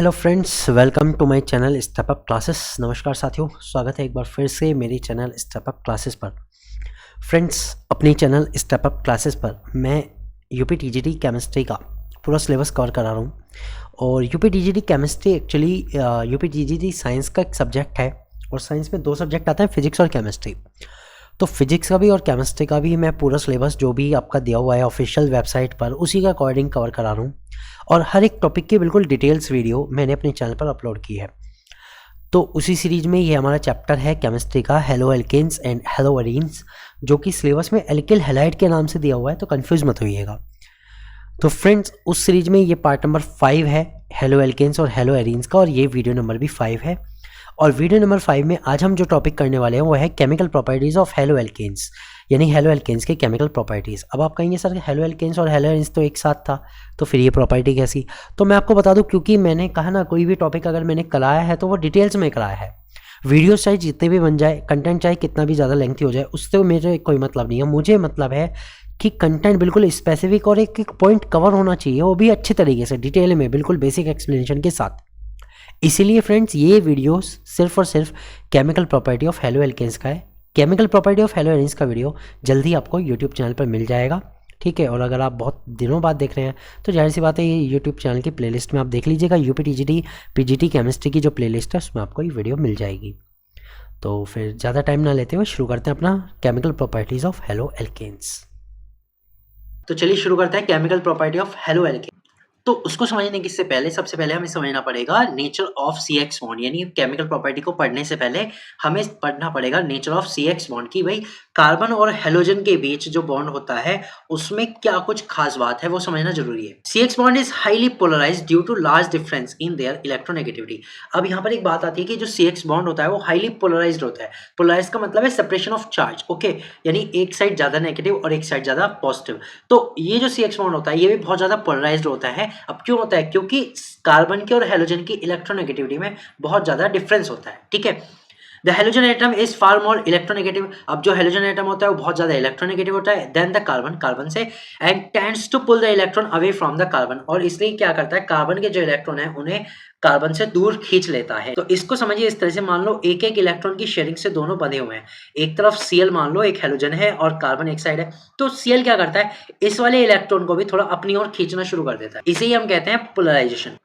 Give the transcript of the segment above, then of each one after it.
Hello friends, welcome to my channel step up classes. नमस्कार साथियों, स्वागत है एक बार फिर से मेरी चैनल स्टेप अप क्लासेस पर। फ्रेंड्स, अपनी चैनल स्टेप अप क्लासेस पर मैं यूपी टीजीटी केमिस्ट्री का पूरा सिलेबस कवर करा रहा हूँ। और UP TGT chemistry actually UP TGT science का एक सब्जेक्ट है और साइंस में दो सब्जेक्ट आते हैं, फिजिक्स और केमिस्ट्री। तो फिजिक्स का भी और केमिस्ट्री का भी मैं पूरा सिलेबस जो भी आपका दिया हुआ है ऑफिशियल वेबसाइट पर, उसी के अकॉर्डिंग कवर करा रहा हूँ। और हर एक टॉपिक की बिल्कुल डिटेल्स वीडियो मैंने अपने चैनल पर अपलोड की है। तो उसी सीरीज में ये हमारा चैप्टर है केमिस्ट्री का, haloalkanes and haloarenes, जो कि सिलेबस में एल्किल हैलाइड के नाम से दिया हुआ है, तो कंफ्यूज मत होइएगा। तो फ्रेंड्स, उस सीरीज में ये पार्ट नंबर 5 है हेलो एल्केन्स और हेलो एरीन्स का, और ये वीडियो नंबर भी 5 है। और वीडियो नंबर 5 में आज हम जो टॉपिक करने वाले हैं वो है chemical properties of haloalkanes, यानी हेलो एल्केन्स के केमिकल प्रॉपर्टीज़। अब आप कहेंगे सर हेलो एल्केन्स और हेलो एरीन्स तो एक साथ था, तो फिर ये प्रॉपर्टी कैसी? तो मैं आपको बता दूं, क्योंकि मैंने कहा ना, कोई भी टॉपिक अगर मैंने कराया है तो वो डिटेल्स में कराया है। वीडियो चाहे जितने भी बन जाए, कंटेंट चाहे कितना भी ज़्यादा लेंथी हो जाए, उससे मेरे कोई मतलब नहीं है। मुझे मतलब है कि कंटेंट बिल्कुल स्पेसिफिक और एक एक पॉइंट कवर होना चाहिए, वो भी अच्छे तरीके से, डिटेल में, बिल्कुल बेसिक एक्सप्लेनेशन के साथ। इसीलिए फ्रेंड्स, ये वीडियो सिर्फ और सिर्फ chemical property of haloalkanes का है। Chemical property of haloarenes का वीडियो जल्दी आपको यूट्यूब चैनल पर मिल जाएगा, ठीक है। और अगर आप बहुत दिनों बाद देख रहे हैं तो जाहिर सी बात है, ये यूट्यूब चैनल की प्लेलिस्ट में आप देख लीजिएगा, यूपी टीजीटी पीजीटी केमिस्ट्री की जो प्लेलिस्ट है उसमें आपको ये वीडियो मिल जाएगी। तो फिर ज़्यादा टाइम ना लेते हुए शुरू करते हैं अपना chemical properties of haloalkanes. तो चलिए शुरू करते हैं chemical property of haloalkanes. तो उसको समझने की से पहले सबसे पहले हमें समझना पड़ेगा नेचर ऑफ CH बॉन्ड, यानी केमिकल प्रॉपर्टी को पढ़ने से पहले हमें पढ़ना पड़ेगा नेचर ऑफ CH बॉन्ड की। भाई, कार्बन और हेलोजन के बीच जो बॉन्ड होता है उसमें क्या कुछ खास बात है वो समझना जरूरी है। CH bond is highly polarised due to large difference in their electronegativity. अब यहाँ पर एक बात आती है कि जो CH बॉन्ड होता है वो हाईली पोलराइज्ड होता है। पोलराइज का मतलब है सेपरेशन ऑफ चार्ज, ओके, यानी एक साइड ज्यादा नेगेटिव और एक साइड ज्यादा पॉजिटिव। तो ये जो CH बॉन्ड होता है ये भी बहुत ज्यादा पोलराइज्ड होता है। अब क्यों होता है? क्योंकि कार्बन की और हेलोजन की इलेक्ट्रोनेगेटिविटी में बहुत ज्यादा डिफरेंस होता है, ठीक है। The halogen atom is far more electronegative. अब जो हेलोजन एटम होता है वो बहुत ज्यादा इलेक्ट्रोनेगेटिव होता है देन द कार्बन, कार्बन से, and tends to pull the electron away from the carbon. और इसलिए क्या करता है, कार्बन के जो इलेक्ट्रॉन है उन्हें कार्बन से दूर खींच लेता है। तो इसको समझिए इस तरह से, मान लो एक एक इलेक्ट्रॉन की शेयरिंग से दोनों बंधे हुए हैं। एक तरफ Cl मान लो, एक हेलोजन है और कार्बन एक साइड है। तो Cl क्या करता है, इस वाले इलेक्ट्रॉन को भी थोड़ा अपनी ओर खींचना शुरू कर देता है। इसे ही हम कहते हैं पोलराइजेशन।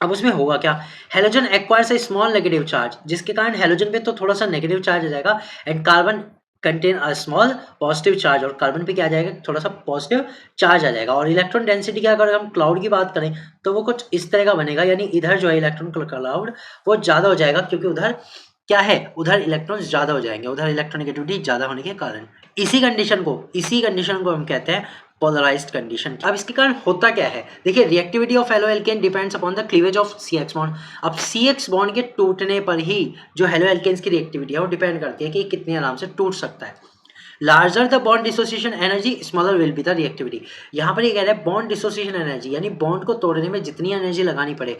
अब उसमें होगा क्या, हेलोजन एक्वायर्स ए स्मॉल नेगेटिव चार्ज, जिसके कारण हेलोजन पे तो थोड़ा सा नेगेटिव चार्ज आ जाएगा, and carbon contain a small positive charge, और कार्बन पे क्या आ जाएगा, थोड़ा सा पॉजिटिव चार्ज आ जाएगा। और इलेक्ट्रॉन डेंसिटी की अगर हम क्लाउड की बात करें तो वो कुछ इस तरह का बनेगा, यानी इधर जो है इलेक्ट्रॉन क्लाउड वो ज्यादा हो जाएगा, क्योंकि उधर क्या है, उधर इलेक्ट्रॉन ज्यादा हो जाएंगे, उधर इलेक्ट्रोनेगेटिविटी ज्यादा होने के कारण। इसी कंडीशन को हम कहते हैं पोलराइज्ड कंडीशन। अब इसके कारण होता क्या है, देखिए, reactivity of halo alkane depends upon the cleavage of CH bond. अब CH बॉन्ड के टूटने पर ही जो हेलो एल्केन्स की रिएक्टिविटी है वो डिपेंड करती है कि कितने आराम से टूट सकता है। Larger the bond dissociation energy, smaller will be the reactivity. यहाँ पर ये कह रहा है बॉन्ड डिसोसिएशन एनर्जी, यानी बॉन्ड को तोड़ने में जितनी एनर्जी लगानी पड़े,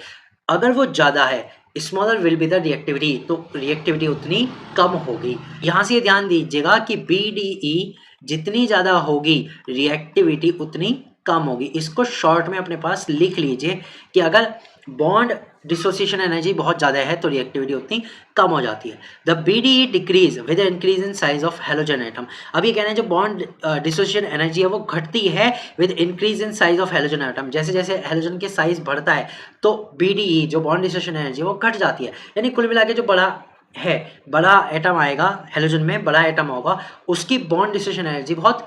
अगर वो ज्यादा है, smaller will be the reactivity, तो रिएक्टिविटी उतनी कम होगी। यहां से ध्यान दीजिएगा कि BDE जितनी ज्यादा होगी रिएक्टिविटी उतनी कम होगी। इसको शॉर्ट में अपने पास लिख लीजिए कि अगर बॉन्ड डिसोसिएशन एनर्जी बहुत ज्यादा है तो रिएक्टिविटी उतनी कम हो जाती है। The BDE decrease with increase in size of halogen atom. अब ये कहना है जो बॉन्ड डिसोसिएशन एनर्जी है वो घटती है with increase in size of halogen atom. जैसे जैसे हेलोजन के साइज बढ़ता है तो BDE जो बॉन्ड डिसोसिएशन एनर्जी है वो घट जाती है। यानी कुल मिला के जो बड़ा एटम आएगा, हेलोजन में बड़ा एटम होगा, उसकी बॉन्ड डिसोसिएशन एनर्जी बहुत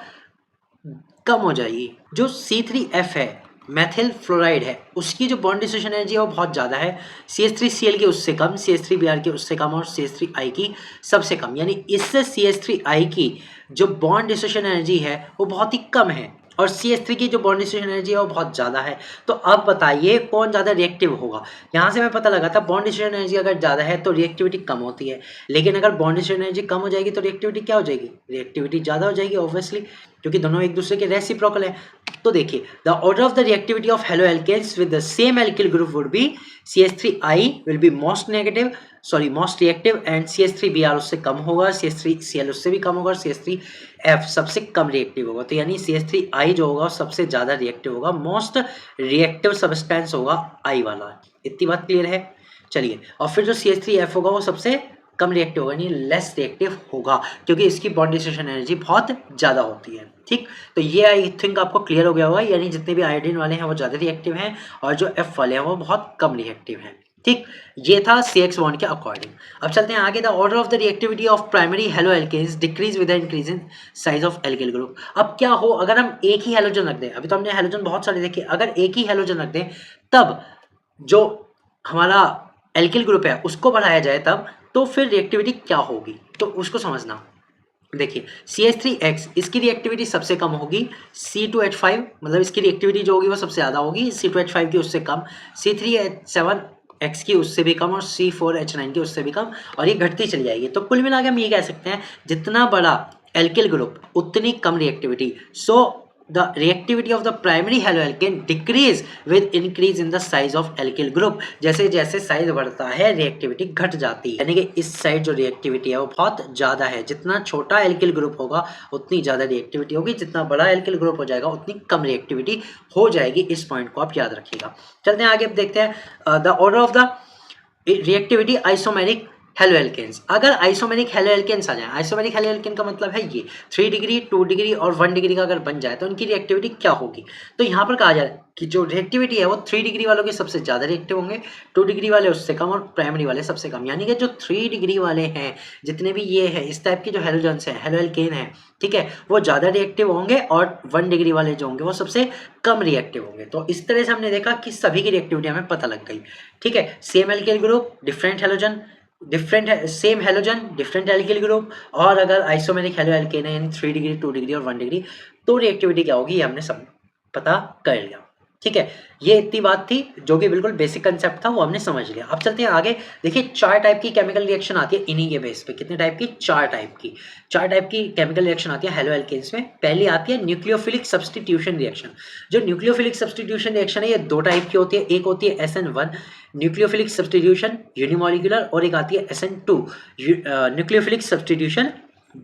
कम हो जाएगी। जो C3F है, मैथिल फ्लोराइड है, उसकी जो बॉन्ड डिसोसिएशन एनर्जी है वो बहुत ज़्यादा है, CH3Cl की उससे कम, CH3Br की उससे कम, और CH3I की सबसे कम। यानी इससे CH3I की जो बॉन्ड डिसोसिएशन एनर्जी है वो बहुत ही कम है, और CH3 की जो बॉन्ड डिसोसिएशन एनर्जी है वो बहुत ज़्यादा है। तो अब बताइए कौन ज़्यादा रिएक्टिव होगा? यहाँ से मैं पता लगा था बॉन्ड डिसोसिएशन एनर्जी अगर ज़्यादा है तो रिएक्टिविटी कम होती है, लेकिन अगर बॉन्ड डिसोसिएशन एनर्जी कम हो जाएगी तो रिएक्टिविटी क्या हो जाएगी, रिएक्टिविटी ज़्यादा हो जाएगी ऑब्वियसली, क्योंकि दोनों एक दूसरे के रेसिप्रोकल है। तो देखिए, the order of the reactivity of haloalkanes with the same alkyl group would be CH3I will be most reactive, and CH3Br उससे कम होगा, CH3Cl उससे भी कम होगा, और CH3F सबसे कम रिएक्टिव होगा। तो यानी CH3I जो होगा सबसे ज्यादा रिएक्टिव होगा, मोस्ट रिएक्टिव सब्सटेंस होगा I वाला। इतनी बात क्लियर है। चलिए, और फिर जो CH3F होगा वो सबसे कम रिएक्टिव होगा, यानी लेस रिएक्टिव होगा, क्योंकि इसकी बॉन्ड डिस्ट्रीब्यूशन एनर्जी बहुत ज़्यादा होती है। ठीक, तो ये आई थिंक आपको क्लियर हो गया होगा, यानी जितने भी आयोडीन वाले हैं वो ज़्यादा रिएक्टिव हैं और जो F वाले हैं वो बहुत कम रिएक्टिव हैं। ठीक, ये था CX बॉन्ड के अकॉर्डिंग। अब चलते हैं आगे। The order of the reactivity of primary haloalkanes decreases with the increase in size of alkyl group. अब क्या हो अगर हम एक ही हेलोजन रख दें, अभी तो हमने हेलोजन बहुत सारे देखे, अगर एक ही हेलोजन रख दें तब जो हमारा एल्किल ग्रुप है उसको बढ़ाया जाए तब, तो फिर रिएक्टिविटी क्या होगी, तो उसको समझना। देखिए, CH3X इसकी रिएक्टिविटी सबसे कम होगी, C2H5 मतलब इसकी रिएक्टिविटी जो होगी वो सबसे ज़्यादा होगी, C2H5 की उससे कम, C3H7X की उससे भी कम और C4H9 की उससे भी कम, और ये घटती चली जाएगी। तो कुल मिला के हम ये कह सकते हैं जितना बड़ा एल्किल ग्रुप उतनी कम reactivity. So the reactivity of the primary haloalkane decrease with increase in the size of alkyl group। जैसे जैसे साइज बढ़ता है रिएक्टिविटी घट जाती है, यानी कि इस साइड जो रिएक्टिविटी है वो बहुत ज़्यादा है। जितना छोटा एल्किल ग्रुप होगा उतनी ज़्यादा रिएक्टिविटी होगी, जितना बड़ा एल्किल ग्रुप हो जाएगा उतनी कम रिएक्टिविटी हो जाएगी। इस पॉइंट को आप याद रखिएगा। चलते हैं आगे, अब देखते हैं the order of the reactivity isomeric haloalkanes. अगर आइसोमेरिक हेलो एल्केन्स आ जाए, आइसोमेरिक हेलो एल्केन का मतलब है ये 3 डिग्री 2 डिग्री और 1 डिग्री का अगर बन जाए तो उनकी रिएक्टिविटी क्या होगी। तो यहाँ पर कहा जाए कि जो रिएक्टिविटी है वो 3 डिग्री वालों के सबसे ज़्यादा रिएक्टिव होंगे, 2 डिग्री वाले उससे कम और प्राइमरी वाले सबसे कम। यानी कि जो 3 डिग्री वाले हैं, जितने भी ये है इस टाइप के जो हेलोजन्स हैं, हेलो एल्केन है, ठीक है, वो ज़्यादा रिएक्टिव होंगे और 1 डिग्री वाले जो होंगे वो सबसे कम रिएक्टिव होंगे। तो इस तरह से हमने देखा कि सभी की रिएक्टिविटी हमें पता लग गई। ठीक है, same alkyl group, different halogen, different है, same halogen different alkyl group, और अगर आइसोमेरिक हेलो एल्केन है यानी 3 डिग्री 2 डिग्री और 1 डिग्री, तो रिएक्टिविटी क्या होगी ये हमने सब पता कर लिया। ठीक है, ये इतनी बात थी जो कि बिल्कुल बेसिक कंसेप्ट था, वो हमने समझ लिया। अब चलते हैं आगे। देखिए, 4 टाइप की केमिकल रिएक्शन आती है इन्हीं के बेस पे। कितने टाइप की? 4 टाइप की केमिकल रिएक्शन आती है हेलो एल्केन्स में। पहली आती है न्यूक्लियोफिलिक सब्स्टिट्यूशन रिएक्शन। जो न्यूक्लियोफिलिक सब्स्टिट्यूशन रिएक्शन है ये 2 टाइप की होती है। एक होती है SN1 न्यूक्लियोफिलिक सब्स्टिट्यूशन यूनिमोलिकुलर, और एक आती है SN2 न्यूक्लियोफिलिक सब्स्टिट्यूशन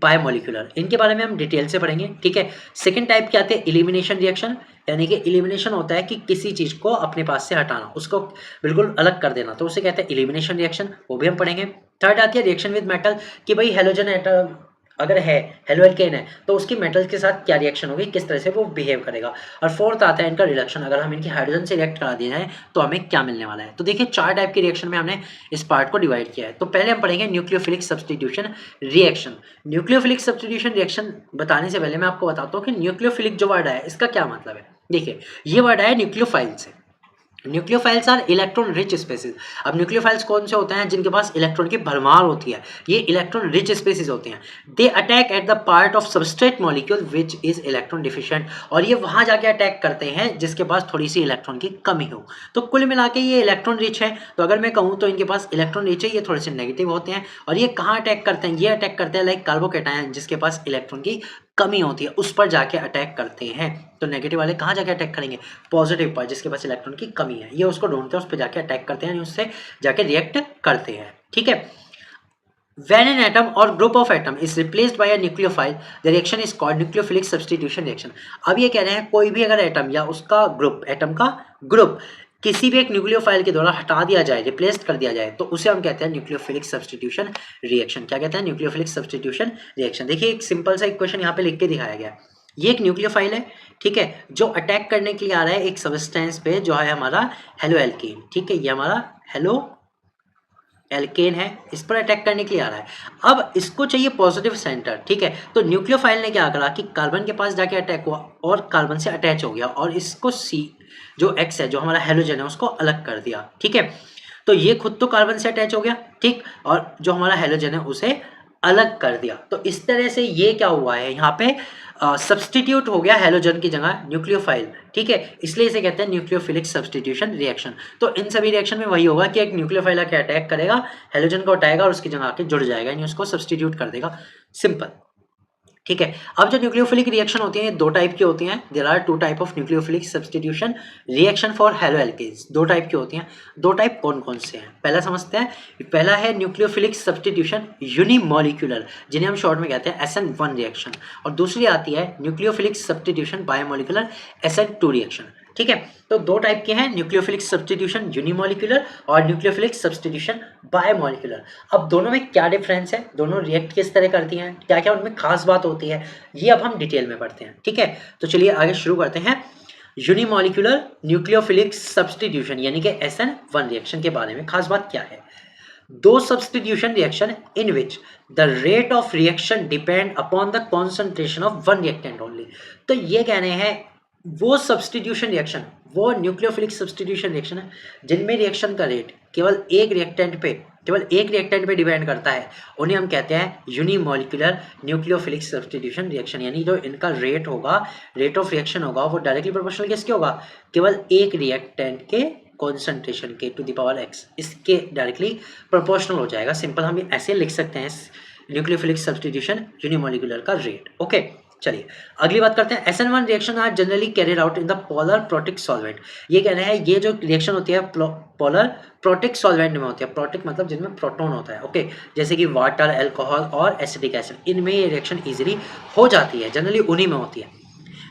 बायोमोलिकुलर। इनके बारे में हम डिटेल से पढ़ेंगे। ठीक है, सेकंड टाइप क्या आती है? एलिमिनेशन रिएक्शन, यानी कि एलिमिनेशन होता है कि किसी चीज को अपने पास से हटाना, उसको बिल्कुल अलग कर देना, तो उसे कहते हैं एलिमिनेशन रिएक्शन, वो भी हम पढ़ेंगे। थर्ड आती है रिएक्शन विद मेटल, कि भाई हेलोजन एटम अगर है, हेलो एल्केन है, तो उसकी मेटल के साथ क्या रिएक्शन होगी, किस तरह से वो बिहेव करेगा। और फोर्थ आता है इनका रिडक्शन, अगर हम इनकी हाइड्रोजन से रिएक्ट करा दिया जाए तो हमें क्या मिलने वाला है। तो देखिए, 4 टाइप की रिएक्शन में हमने इस पार्ट को डिवाइड किया है। तो पहले हम पढ़ेंगे nucleophilic substitution reaction. Nucleophilic substitution reaction बताने से पहले मैं आपको बताता हूँ कि न्यूक्लियोफिलिक जो वर्ड है इसका क्या मतलब है। देखिए, ये वर्ड है न्यूक्लियोफाइल से। Nucleophiles are electron rich species. अब न्यूक्लियोफाइल्स कौन से होते हैं? जिनके पास इलेक्ट्रॉन की भरमार होती है, ये इलेक्ट्रॉन रिच स्पेसिस होते हैं। They attack at the part of substrate molecule which is electron deficient, और ये वहां जाके अटैक करते हैं जिसके पास थोड़ी सी इलेक्ट्रॉन की कमी हो। तो कुल मिला के ये इलेक्ट्रॉन रिच है। तो अगर मैं कहूँ तो इनके पास इलेक्ट्रॉन रिच है, ये थोड़े से नेगेटिव होते हैं। और ये कहाँ अटैक करते हैं? ये अटैक करते हैं लाइक कार्बोकैटायन, जिसके पास इलेक्ट्रॉन की कमी होती है, उस पर जाके अटैक करते हैं। तो नेगेटिव वाले कहाँ जाके अटैक करेंगे? पॉजिटिव पर, जिसके पास इलेक्ट्रॉन की कमी है, ये उसको ढूंढते हैं, उस पर जाके अटैक करते हैं, उससे जाके रिएक्ट करते हैं। ठीक है, When an atom or group of atom is replaced by a nucleophile, the reaction is called nucleophilic substitution reaction। अब ये कह रहे हैं कोई भी अगर एटम या उसका ग्रुप, एटम का ग्रुप किसी भी एक न्यूक्लियोफाइल के द्वारा हटा दिया जाए, रिप्लेस कर दिया जाए, तो उसे हम कहते हैं न्यूक्लियोफिलिक सब्स्टिट्यूशन रिएक्शन। क्या कहते हैं? Nucleophilic substitution reaction. देखिए, एक सिंपल सा इक्वेशन यहाँ पे लिख के दिखाया गया है। ये एक न्यूक्लियोफाइल है, ठीक है, जो अटैक करने के लिए आ रहा है एक सबस्टेंस पे जो है हमारा हेलो एल्केन। ठीक है, ये हमारा हेलो एल्केन है, इस पर अटैक करने के लिए आ रहा है। अब इसको चाहिए पॉजिटिव सेंटर। ठीक है, तो न्यूक्लियोफाइल ने क्या करा कि कार्बन के पास जाके अटैक हुआ और कार्बन से अटैच हो गया, और इसको सी जो एक्स है, जो हमारा हेलोजन है, उसको अलग कर दिया। ठीक है, तो ये खुद तो कार्बन से अटैच हो गया, ठीक, और जो हमारा हेलोजन है उसे अलग कर दिया। तो इस तरह से ये क्या हुआ है, यहाँ पे सब्सटीट्यूट हो गया हेलोजन की जगह न्यूक्लियोफाइल। ठीक है, इसलिए इसे कहते हैं न्यूक्लियोफिलिक सब्स्टिट्यूशन रिएक्शन। तो इन सभी रिएक्शन में वही होगा कि एक न्यूक्लियोफाइल आके अटैक करेगा, हेलोजन को हटाएगा और उसकी जगह आके जुड़ जाएगा, यानी उसको सब्स्टिट्यूट कर देगा। सिंपल। ठीक है, अब जो न्यूक्लियोफिलिक रिएक्शन होती है ये 2 टाइप की होती हैं। There are 2 type of nucleophilic substitution reaction for haloalkanes. 2 type की होती हैं। 2 टाइप कौन कौन से हैं? पहला समझते हैं। पहला है न्यूक्लियोफिलिक सब्स्टिट्यूशन यूनिमोलिकुलर, जिन्हें हम शॉर्ट में कहते हैं SN1 रिएक्शन, और दूसरी आती है nucleophilic substitution biomolecular SN2 reaction. ठीक है। तो दो टाइप के हैं, न्यूक्लियोफिलिक सब्स्टिट्यूशन यूनिमोलिकुलर और न्यूक्लियोफिलिक सब्स्टिट्यूशन बायोमोलिकुलर। अब दोनों में क्या डिफरेंस है, दोनों रिएक्ट किस तरह करती हैं, क्या क्या उनमें खास बात होती है, ये अब हम डिटेल में पढ़ते हैं। ठीक है, तो चलिए आगे शुरू करते हैं। यूनिमोलिकुलर न्यूक्लियोफिलिक सब्स्टिट्यूशन यानी कि SN1 रिएक्शन के बारे में खास बात क्या है। दो substitution reaction in which the rate of reaction depend upon the concentration of one reactant only. तो ये कहने हैं वो सब्स्टिट्यूशन रिएक्शन, वो न्यूक्लियोफिलिक सब्स्टिट्यूशन रिएक्शन है जिनमें रिएक्शन का रेट केवल एक रिएक्टेंट पे डिपेंड करता है, उन्हें हम कहते हैं यूनिमोलिकुलर न्यूक्लियोफिलिक सब्स्टिट्यूशन रिएक्शन। यानी जो इनका रेट होगा, रेट ऑफ रिएक्शन होगा, वो डायरेक्टली प्रोपोर्शनल किसके होगा, केवल एक रिएक्टेंट के कॉन्सेंट्रेशन के टू द पावर x, इसके डायरेक्टली प्रोपोर्शनल हो जाएगा। सिंपल हम ऐसे लिख सकते हैं न्यूक्लियोफिलिक सब्स्टिट्यूशन यूनिमोलिकुलर का रेट। ओके, चलिए अगली बात करते हैं। SN1 reaction are generally carried out in the polar protic solvent. ये कहना है ये जो रिएक्शन होती है पोलर प्रोटिक सॉल्वेंट में होती है। प्रोटिक मतलब जिनमें प्रोटॉन होता है। ओके, जैसे कि वाटर, अल्कोहल और एसिटिक एसिड, इनमें ये रिएक्शन इजीली हो जाती है, जनरली उन्हीं में होती है।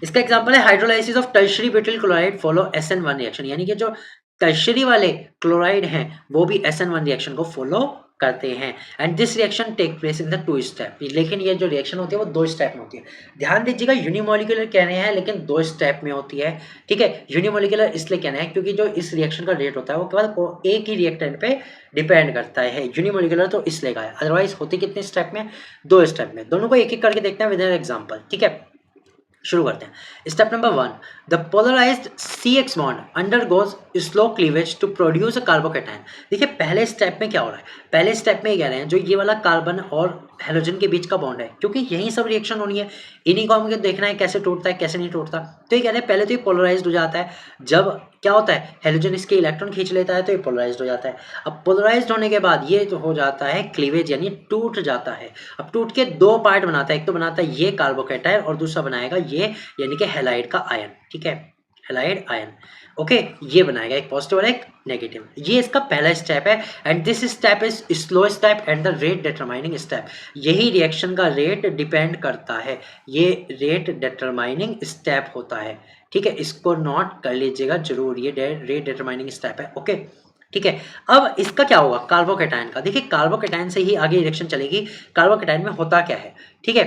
इसका एग्जांपल है hydrolysis of tertiary butyl chloride follow SN1 reaction. यानी कि जो टर्शियरी वाले क्लोराइड हैं वो भी SN1 रिएक्शन को फॉलो करते हैं। And this reaction take place in the 2 step. लेकिन ये जो रिएक्शन होती है वो 2 स्टेप में होती है। ध्यान दीजिएगा, यूनिमोलिकुलर कह रहे हैं लेकिन 2 स्टेप में होती है। ठीक है, यूनिमोलिकुलर इसलिए कहना है क्योंकि जो इस रिएक्शन का रेट होता है वो केवल एक ही रिएक्टेंट पे डिपेंड करता है। यूनिमोलिकुलर तो इसलिए कहा है, अदरवाइज होती कितने स्टेप में, 2 स्टेप में। दोनों को एक एक करके देखते हैं विद एन एग्जांपल। ठीक है, शुरू करते हैं। Step number 1, the polarised CX bond undergoes slow cleavage to produce a carbocation. देखिए पहले स्टेप में क्या हो रहा है, पहले स्टेप में ये कह रहे हैं जो ये वाला कार्बन और हेलोजन के बीच का बॉन्ड है, क्योंकि यही सब रिएक्शन होनी है, इन्हीं को हमें देखना है कैसे टूटता है कैसे नहीं टूटता। तो ये कह रहे हैं पहले तो ये पोलराइज्ड हो जाता है। जब क्या होता है, हेलोजन इसके इलेक्ट्रॉन खींच लेता है तो ये पोलराइज्ड हो जाता है। अब पोलराइज्ड होने के बाद ये तो हो जाता है क्लीवेज, यानी टूट जाता है। अब टूट के 2 पार्ट बनाता है, एक तो बनाता है ये कार्बोकैटायन और दूसरा बनाएगा ये यानी कि हैलाइड का आयन। ठीक है, हैलाइड आयन। ओके, ये बनाएगा एक पॉजिटिव और एक नेगेटिव। ये इसका पहला स्टेप है and this step is slow step and the rate determining step. यही रिएक्शन का रेट डिपेंड करता है, ये रेट डिटरमाइनिंग स्टेप होता है। ठीक है, इसको नोट कर लीजिएगा जरूर, ये रेट डिटरमाइनिंग स्टेप है। ओके, ठीक है। अब इसका क्या होगा कार्बोकैटायन का, देखिए कार्बोकैटायन से ही आगे रिएक्शन चलेगी। कार्बोकैटायन में होता क्या है, ठीक है,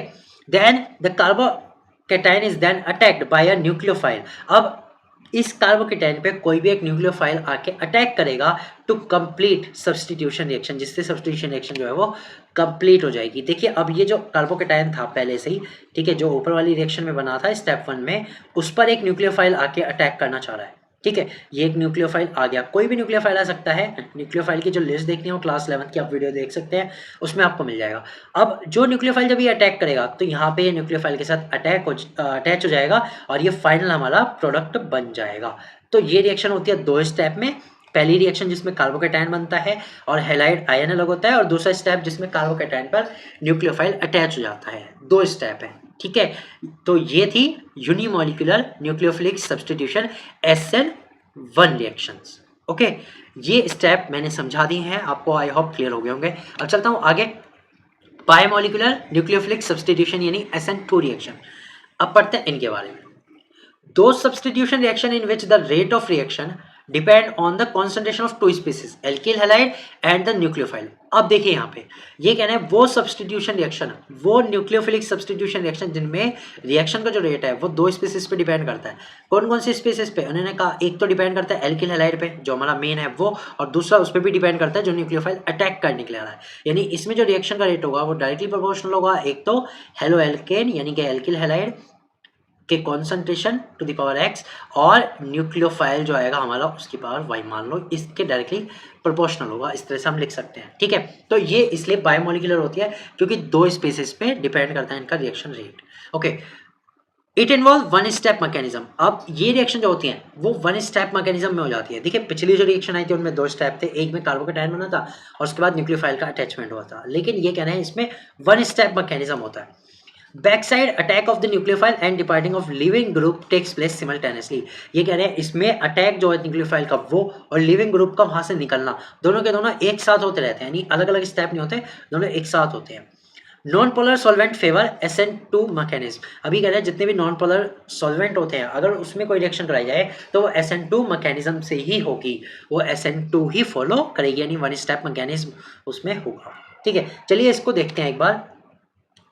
then the carbocation is then attacked by a nucleophile. अब इस कार्बोकैटायन पे कोई भी एक न्यूक्लियोफाइल आके अटैक करेगा टू कंप्लीट सब्स्टिट्यूशन रिएक्शन, जिससे सब्स्टिट्यूशन रिएक्शन जो है वो कंप्लीट हो जाएगी। देखिए अब ये जो कार्बोकैटायन था पहले से ही, ठीक है, जो ऊपर वाली रिएक्शन में बना था स्टेप 1 में, उस पर एक न्यूक्लियोफाइल आके अटैक करना चाह रहा है। ठीक है, ये एक न्यूक्लियोफाइल आ गया, कोई भी न्यूक्लियोफाइल आ सकता है। न्यूक्लियोफाइल की जो लिस्ट देखनी है वो क्लास 11 की आप वीडियो देख सकते हैं, उसमें आपको मिल जाएगा। अब जो न्यूक्लियोफाइल जब ये अटैक करेगा तो यहाँ पे ये न्यूक्लियोफाइल के साथ अटैच हो जाएगा और ये फाइनल हमारा प्रोडक्ट बन जाएगा। तो ये रिएक्शन होती है 2 स्टेप में। पहली रिएक्शन जिसमें कार्बोकैटायन बनता है और हैलाइड आयन अलग होता है, और दूसरा स्टेप जिसमें कार्बोकैटायन पर न्यूक्लियोफाइल अटैच हो जाता है। 2 स्टेप है। ठीक है, तो ये थी unimolecular nucleophilic substitution SN1 reactions. Okay, ये स्टेप मैंने समझा दिए हैं आपको, आई होप क्लियर हो गए होंगे। अब चलता हूं आगे, बायोमोलिकुलर न्यूक्लियोफिलिक सब्स्टिट्यूशन यानी SN2 रिएक्शन। अब पढ़ते हैं इनके बारे में। दो substitution reaction in which the rate of reaction depend on the concentration of 2 species, alkyl halide and the nucleophile. अब देखिए यहाँ पे ये कहना है वो सब्स्टिट्यूशन रिएक्शन, वो न्यूक्लियोफिलिक सब्स्टिट्यूशन रिएक्शन जिनमें रिएक्शन का जो रेट है वो 2 स्पीसीज पे डिपेंड करता है। कौन कौन सी स्पीसीज पे, उन्होंने कहा एक तो डिपेंड करता है एल्किल हैलाइड पे जो हमारा मेन है वो, और दूसरा उस पर भी डिपेंड करता है जो न्यूक्लियोफाइल अटैक करने के लिए आ रहा है। यानी इसमें जो रिएक्शन का रेट होगा वो डायरेक्टली प्रोपोर्शनल होगा, एक तो हेलो एल्केन यानी कि एल्किल हैलाइड के concentration to the power x और न्यूक्लियोफाइल जो आएगा हमारा उसकी पावर y मान लो, इसके डायरेक्टली प्रोपोर्शनल होगा। इस तरह से हम लिख सकते हैं। ठीक है, तो ये इसलिए बायोमोलिकुलर होती है क्योंकि 2 स्पीसीज पे डिपेंड करता है इनका reaction rate. Okay, it involve 1 step mechanism. अब ये रिएक्शन जो होती है वो 1 स्टेप मैकेनिज्म में हो जाती है। देखिए पिछली जो रिएक्शन आई थी उनमें 2 स्टेप थे, एक में कार्बोकैटायन बना था और उसके बाद न्यूक्लियोफाइल का अटैचमेंट हुआ था, लेकिन ये कहना है इसमें 1 स्टेप मैकेनिज्म होता है। Backside attack of the nucleophile and departing of leaving group takes place simultaneously. ये कह रहे हैं इसमें अटैक जो है न्यूक्लियोफाइल का वो और लिविंग ग्रुप का वहां से निकलना दोनों के दोनों एक साथ होते रहते हैं, यानी अलग अलग स्टेप नहीं होते, दोनों एक साथ होते हैं। Non polar solvent favour SN2 mechanism. अभी कह रहे हैं जितने भी नॉन पोलर सॉल्वेंट होते हैं अगर उसमें कोई रिएक्शन कराई जाए तो वो SN2 मैकेनिज्म से ही होगी, वो SN2 ही फॉलो करेगी, यानी वन स्टेप मैकेनिज्म उसमें होगा। ठीक है, चलिए इसको देखते हैं एक बार।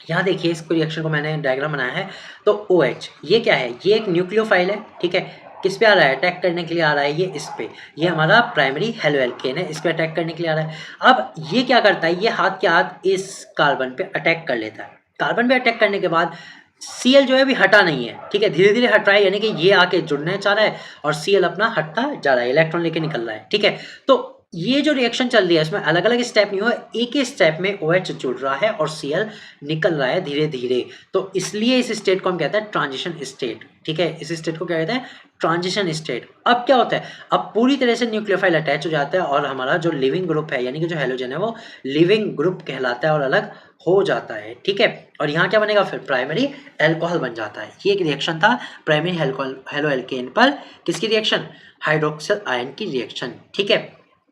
यहाँ देखिए इस रिएक्शन को मैंने डायग्राम बनाया है। तो OH ये क्या है, ये एक न्यूक्लियोफाइल है। ठीक है, किस पे आ रहा है, अटैक करने के लिए आ रहा है, ये इस पे, ये हमारा प्राइमरी हेलो एल्केन है, इस पे अटैक करने के लिए आ रहा है। अब ये क्या करता है, ये हाथ के हाथ इस कार्बन पे अटैक कर लेता है। कार्बन पे अटैक करने के बाद Cl जो है अभी हटा नहीं है, ठीक है, धीरे धीरे हट रहा है, यानी कि ये आके जुड़ने चाह रहा है और Cl अपना हटता जा रहा है, इलेक्ट्रॉन लेके निकल रहा है। ठीक है, तो ये जो रिएक्शन चल रही है इसमें अलग अलग स्टेप नहीं हुआ, एक ही स्टेप में OH जुड़ रहा है और Cl निकल रहा है धीरे धीरे। तो इसलिए इस स्टेट को हम कहते हैं ट्रांजिशन स्टेट। ठीक है, इस स्टेट को क्या कहते हैं, ट्रांजिशन स्टेट। अब क्या होता है, अब पूरी तरह से न्यूक्लियोफाइल अटैच हो जाता है और हमारा जो लिविंग ग्रुप है यानी कि जो हेलोजन है वो लिविंग ग्रुप कहलाता है और अलग हो जाता है। ठीक है, और यहाँ क्या बनेगा, फिर प्राइमरी एल्कोहल बन जाता है। ये एक रिएक्शन था प्राइमरी हेलो एल्केन पर, किसकी रिएक्शन, हाइड्रोक्सिल आयन की रिएक्शन। ठीक है,